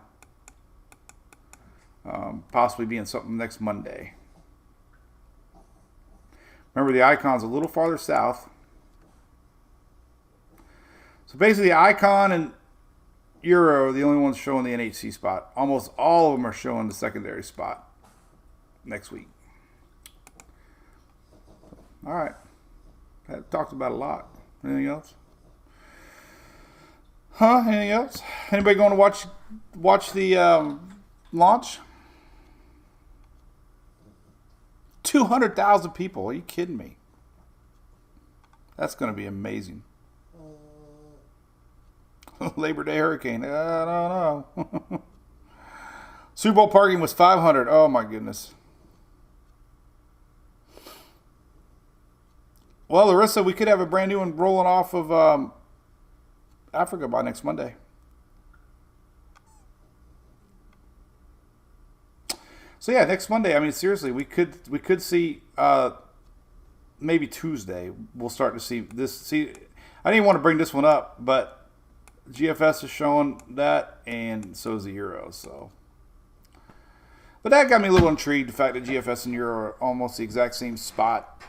Possibly being something next Monday. Remember, the icon's a little farther south. So basically, Icon and Euro are the only ones showing the NHC spot. Almost all of them are showing the secondary spot next week. All right. That talked about a lot. Anything else? Anything else? Anybody going to watch the launch? 200,000 people. Are you kidding me? That's going to be amazing. Labor Day hurricane. I don't know. Super Bowl parking was 500. Oh my goodness. Well, Larissa, we could have a brand new one rolling off of Africa by next Monday. So yeah, next Monday. I mean, seriously, we could see maybe Tuesday. We'll start to see this. See, I didn't want to bring this one up, but GFS is showing that, and so is the Euro. So, but that got me a little intrigued. The fact that GFS and Euro are almost the exact same spot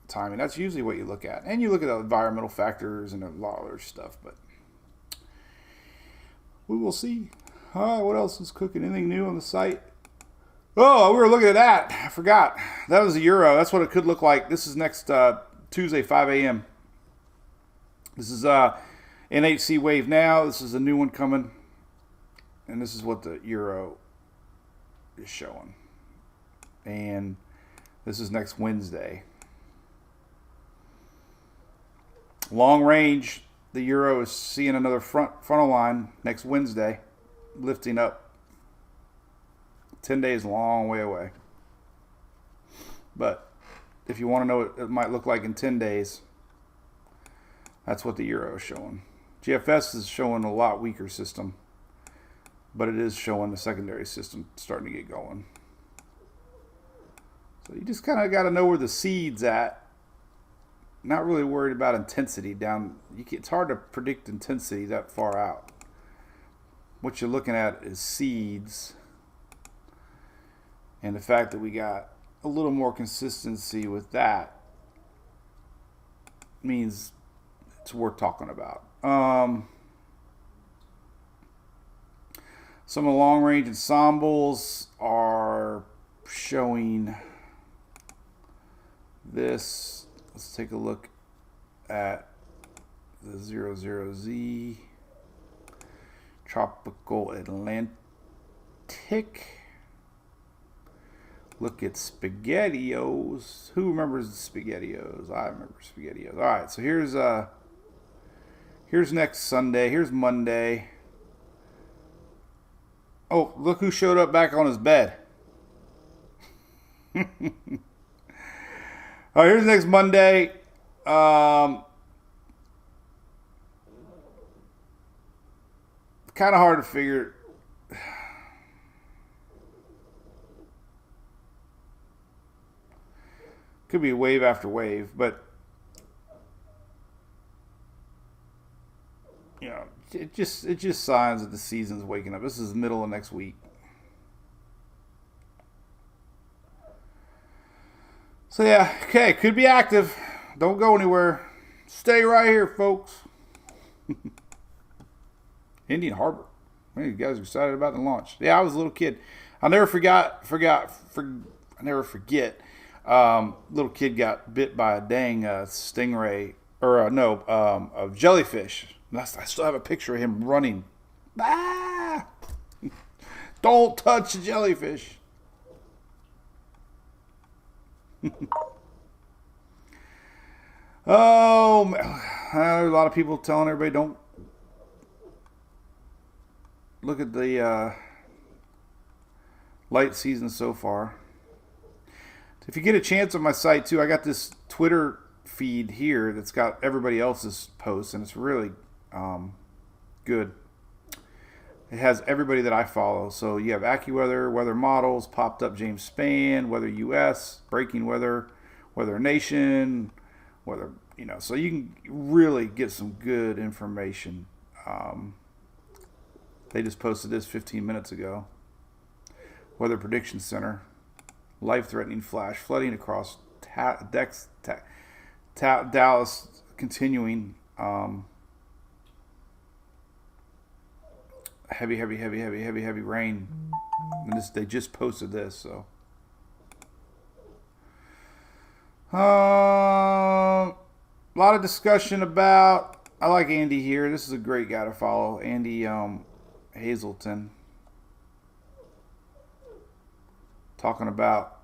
timing. That's usually what you look at, and you look at the environmental factors and a lot of other stuff. But we will see. What else is cooking? Anything new on the site? Oh, we were looking at that. I forgot. That was the Euro. That's what it could look like. This is next Tuesday, 5 a.m. This is NHC Wave Now. This is a new one coming. And this is what the Euro is showing. And this is next Wednesday. Long range, the Euro is seeing another frontal line next Wednesday, lifting up. 10 days, a long way away. But if you want to know what it might look like in 10 days, that's what the Euro is showing. GFS is showing a lot weaker system, but it is showing the secondary system starting to get going. So you just kind of got to know where the seed's at. Not really worried about intensity down. It's hard to predict intensity that far out. What you're looking at is seeds. And the fact that we got a little more consistency with that means it's worth talking about. Some of the long-range ensembles are showing this. Let's take a look at the 00Z. Tropical Atlantic. Look at SpaghettiOs. Who remembers the SpaghettiOs? I remember SpaghettiOs. All right, so here's next Sunday. Here's Monday. Oh, look who showed up back on his bed. All right, here's next Monday. Kind of hard to figure. Could be wave after wave, but you know, it just signs that the season's waking up. This is the middle of next week. So yeah, okay, could be active. Don't go anywhere. Stay right here, folks. Indian Harbor. Man, you guys are excited about the launch. Yeah, I was a little kid. I'll never forget. Little kid got bit by a dang stingray, or a jellyfish. I still have a picture of him running. Ah! Don't touch the jellyfish. Oh, there's a lot of people telling everybody don't look at the light season so far. If you get a chance on my site too, I got this Twitter feed here that's got everybody else's posts, and it's really good. It has everybody that I follow. So you have AccuWeather, Weather Models, Popped Up James Spann, Weather US, Breaking Weather, Weather Nation, Weather, so you can really get some good information. They just posted this 15 minutes ago. Weather Prediction Center. Life-threatening flash flooding across Dallas, continuing. Heavy rain. And they just posted this, so. A lot of discussion about. I like Andy here. This is a great guy to follow, Andy Hazelton. Talking about,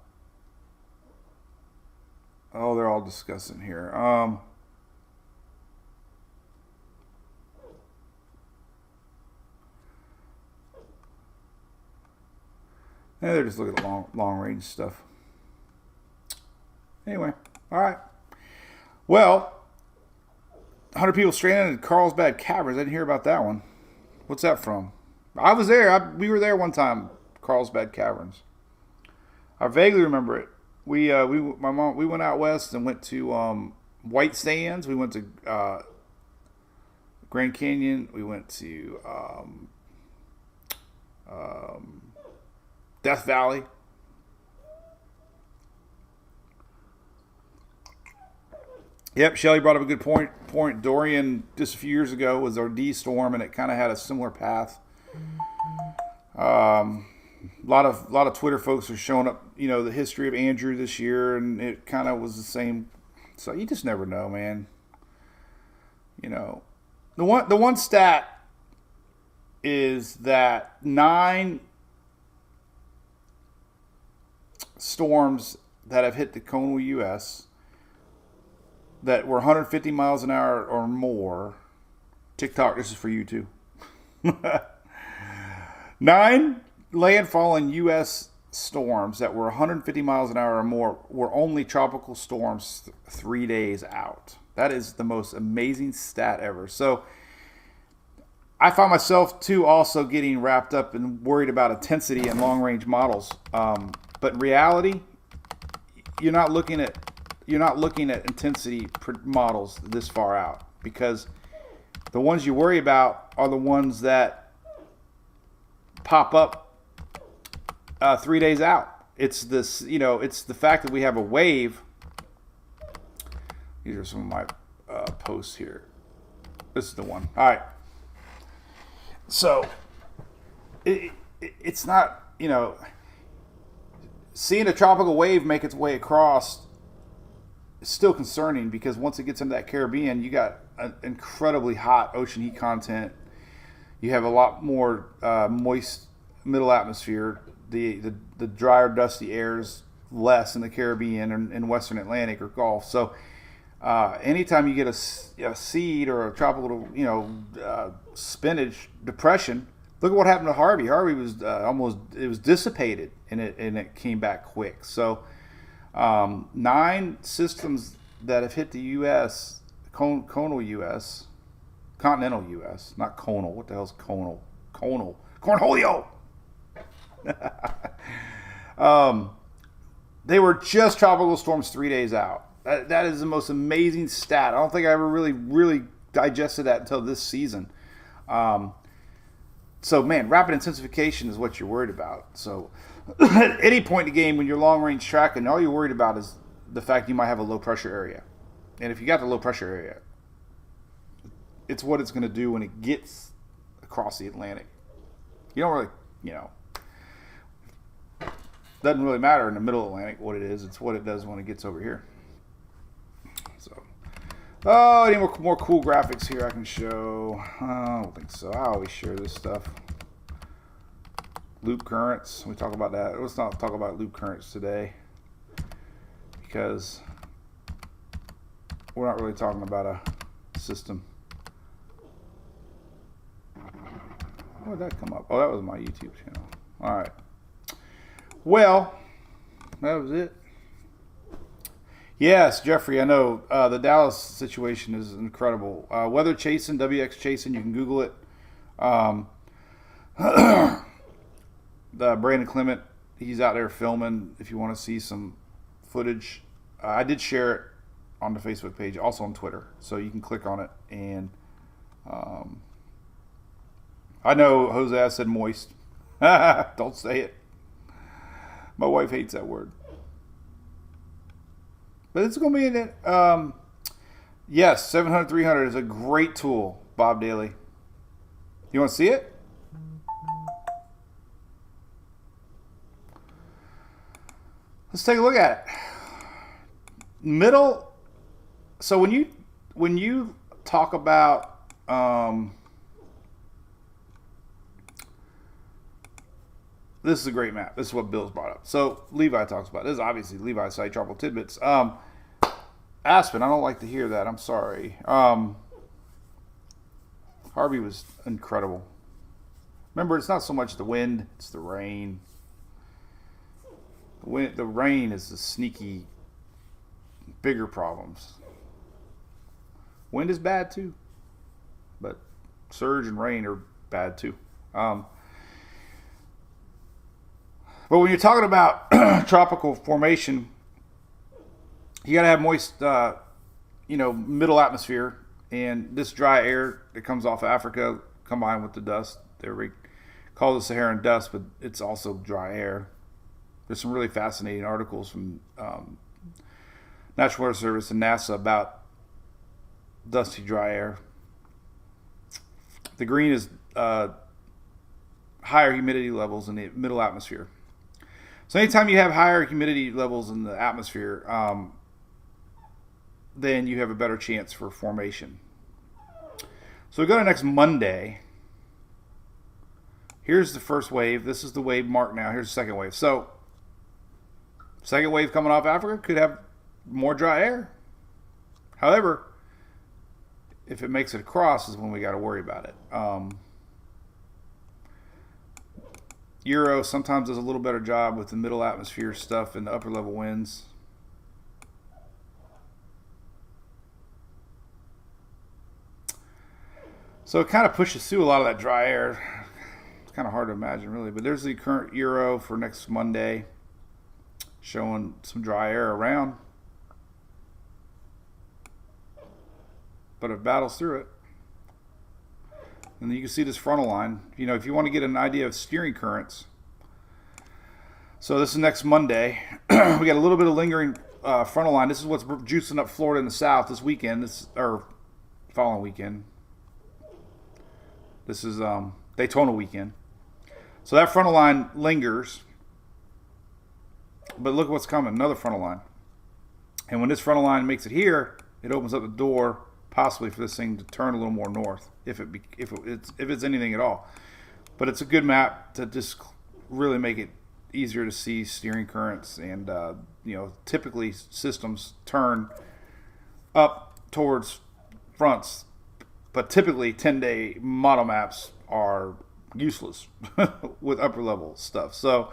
they're all discussing here. they're just looking at long range stuff. Anyway, all right. Well, 100 people stranded in Carlsbad Caverns. I didn't hear about that one. What's that from? I was there. We were there one time. Carlsbad Caverns. I vaguely remember it. My mom, we went out west and went to White Sands. We went to Grand Canyon. We went to Death Valley. Yep, Shelly brought up a good point. Dorian, just a few years ago, was our D storm, and it kind of had a similar path. A lot of Twitter folks are showing up, the history of Andrew this year, and it kind of was the same. So you just never know, man. The one stat is that 9 storms that have hit the coastal U.S. that were 150 miles an hour or more. TikTok, this is for you too. 9 landfall in U.S. storms that were 150 miles an hour or more were only tropical storms 3 days out. That is the most amazing stat ever. So I find myself too also getting wrapped up and worried about intensity and long range models. But in reality, you're not looking at intensity models this far out, because the ones you worry about are the ones that pop up 3 days out. It's this, it's the fact that we have a wave. These are some of my posts here. This is the one. All right. So it's not, seeing a tropical wave make its way across is still concerning, because once it gets into that Caribbean, you got an incredibly hot ocean heat content. You have a lot more moist middle atmosphere. The drier, dusty air is less in the Caribbean and Western Atlantic or Gulf. So anytime you get a seed or a tropical, spinach depression, look at what happened to Harvey. Harvey was it was dissipated, and it came back quick. So 9 systems that have hit the U.S., continental U.S., not conal. What the hell's conal? Conal. Cornholio! They were just tropical storms 3 days out. That is the most amazing stat. I don't think I ever really digested that until this season. So, man, rapid intensification is what you're worried about. So, at any point in the game when you're long-range tracking, all you're worried about is the fact you might have a low-pressure area. And if you got the low-pressure area, it's what it's going to do when it gets across the Atlantic. You don't really, doesn't really matter in the middle Atlantic what it is. It's what it does when it gets over here. So, any more cool graphics here I can show? I don't think so. I always share this stuff. Loop currents. We talk about that. Let's not talk about loop currents today, because we're not really talking about a system. Where did that come up? Oh, that was my YouTube channel. All right. Well, that was it. Yes, Jeffrey, I know the Dallas situation is incredible. Weather Chasing, WX Chasing, you can Google it. Brandon Clement, he's out there filming if you want to see some footage. I did share it on the Facebook page, also on Twitter, so you can click on it. And I know Jose, I said moist. Don't say it. My wife hates that word. But it's going to be in it. Yes, 700-300 is a great tool, Bob Daly. You want to see it? Let's take a look at it. Middle. So when you talk about this is a great map. This is what Bill's brought up. So Levi talks about this. Is obviously Levi's site, Tropical Tidbits. Aspen, I don't like to hear that. I'm sorry. Harvey was incredible. Remember, it's not so much the wind, it's the rain. The rain is the sneaky, bigger problems. Wind is bad too, but surge and rain are bad too. But when you're talking about tropical formation, you got to have moist, middle atmosphere, and this dry air that comes off Africa combined with the dust. They call it Saharan dust, but it's also dry air. There's some really fascinating articles from National Weather Service and NASA about dusty, dry air. The green is higher humidity levels in the middle atmosphere. So anytime you have higher humidity levels in the atmosphere, then you have a better chance for formation. So we go to next Monday. Here's the first wave. This is the wave marked now. Here's the second wave. So second wave coming off Africa could have more dry air. However, if it makes it across is when we got to worry about it. Euro sometimes does a little better job with the middle atmosphere stuff and the upper level winds. So it kind of pushes through a lot of that dry air. It's kind of hard to imagine, really. But there's the current Euro for next Monday, showing some dry air around. But it battles through it. And then you can see this frontal line. If you want to get an idea of steering currents. So this is next Monday. We got a little bit of lingering frontal line. This is what's juicing up Florida in the south this weekend. Following weekend. This is Daytona weekend. So that frontal line lingers. But look what's coming. Another frontal line. And when this frontal line makes it here, it opens up the door possibly for this thing to turn a little more north, if it's anything at all. But it's a good map to just really make it easier to see steering currents, and typically systems turn up towards fronts, but typically 10-day model maps are useless with upper level stuff. So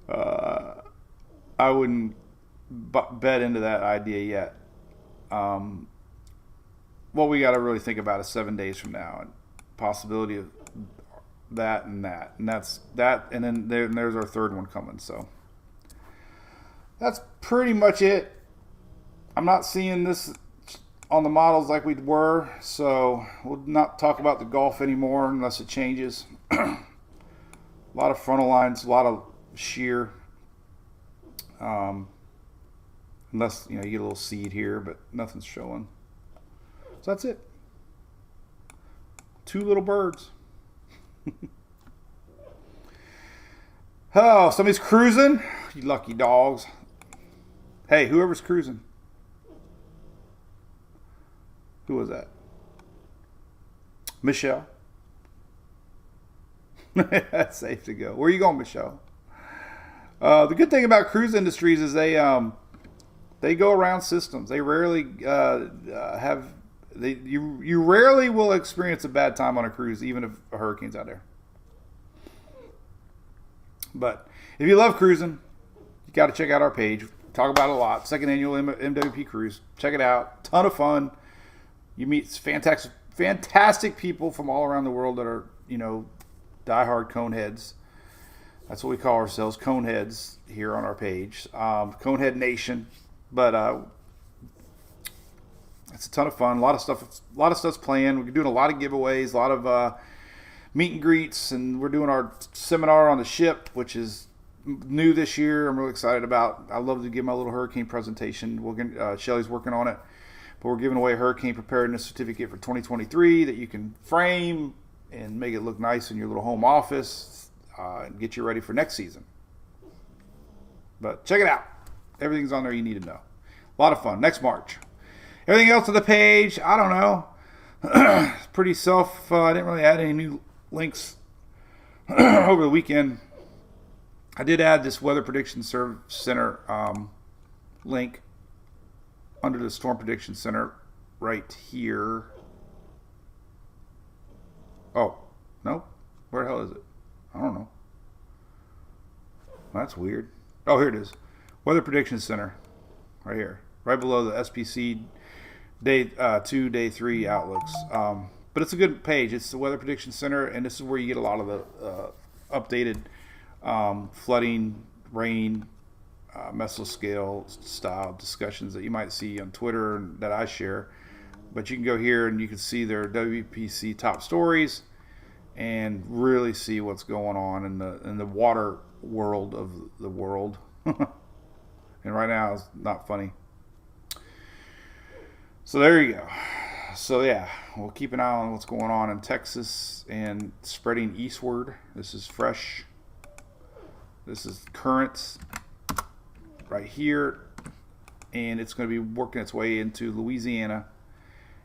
I wouldn't bet into that idea yet. What we got to really think about is 7 days from now, and possibility of that, and that's that, and then there's our third one coming. So that's pretty much it. I'm not seeing this on the models like we were, so we'll not talk about the Gulf anymore unless it changes. A lot of frontal lines, a lot of shear, unless you get a little seed here, but nothing's showing. So that's it. Two little birds. Oh, somebody's cruising. You lucky dogs. Hey, whoever's cruising. Who was that? Michelle. That's safe to go. Where are you going, Michelle? The good thing about cruise industries is they go around systems. They rarely you rarely will experience a bad time on a cruise, even if a hurricane's out there. But if you love cruising, you got to check out our page. Talk about it a lot. Second annual MWP cruise. Check it out. Ton of fun. You meet fantastic people from all around the world that are, diehard cone heads. That's what we call ourselves, cone heads, here on our page. Conehead Nation. But it's a ton of fun. A lot of stuff's playing. We're doing a lot of giveaways, a lot of meet and greets, and we're doing our seminar on the ship, which is new this year. I'm really excited about. I love to give my little hurricane presentation. Shelly's working on it, but we're giving away a hurricane preparedness certificate for 2023 that you can frame and make it look nice in your little home office and get you ready for next season. But check it out. Everything's on there you need to know. A lot of fun. Next March. Everything else on the page, I don't know. It's pretty I didn't really add any new links over the weekend. I did add this Weather Prediction Center link under the Storm Prediction Center right here. Oh, no? Where the hell is it? I don't know. That's weird. Oh, here it is. Weather Prediction Center. Right here. Right below the SPC day 2, day 3 outlooks. But it's a good page. It's the Weather Prediction Center, and this is where you get a lot of the updated flooding, rain, mesoscale style discussions that you might see on Twitter and that I share. But you can go here and you can see their WPC top stories and really see what's going on in the water world of the world. And right now it's not funny. So there you go. So yeah, we'll keep an eye on what's going on in Texas and spreading eastward. This is fresh. This is currents right here, and it's going to be working its way into Louisiana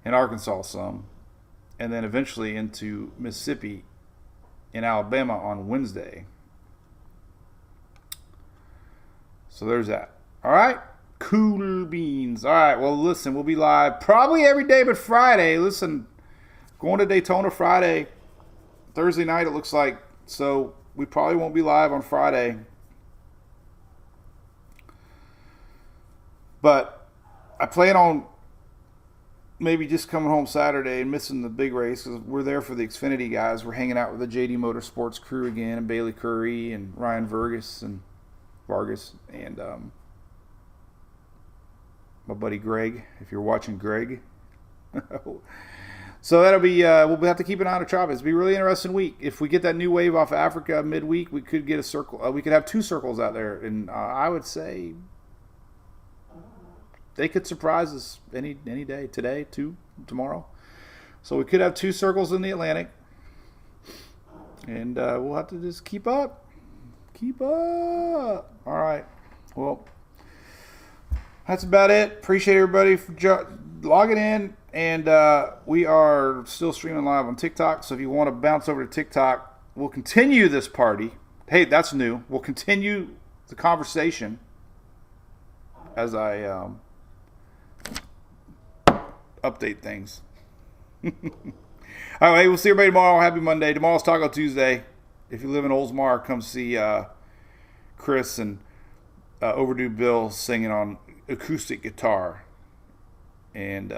and Arkansas some, and then eventually into Mississippi and Alabama on Wednesday. So there's that. All right. Cool beans. All right. Well, listen, we'll be live probably every day but Friday. Listen, going to Daytona Friday, Thursday night it looks like. So we probably won't be live on Friday. But I plan on maybe just coming home Saturday and missing the big race because we're there for the Xfinity guys. We're hanging out with the JD Motorsports crew again, and Bailey Curry and Ryan Vargas and my buddy Greg, if you're watching Greg. So that'll be, we'll have to keep an eye on the Tropics. It'll be a really interesting week. If we get that new wave off Africa midweek, we could get a circle. We could have 2 circles out there, and I would say they could surprise us any day. Today, 2 tomorrow. So we could have 2 circles in the Atlantic, and we'll have to just keep up. Keep up. All right. Well, that's about it. Appreciate everybody for logging in. And we are still streaming live on TikTok. So if you want to bounce over to TikTok, we'll continue this party. Hey, that's new. We'll continue the conversation as I update things. All right, we'll see everybody tomorrow. Happy Monday. Tomorrow's Taco Tuesday. If you live in Oldsmar, come see Chris and Overdue Bill singing on acoustic guitar. And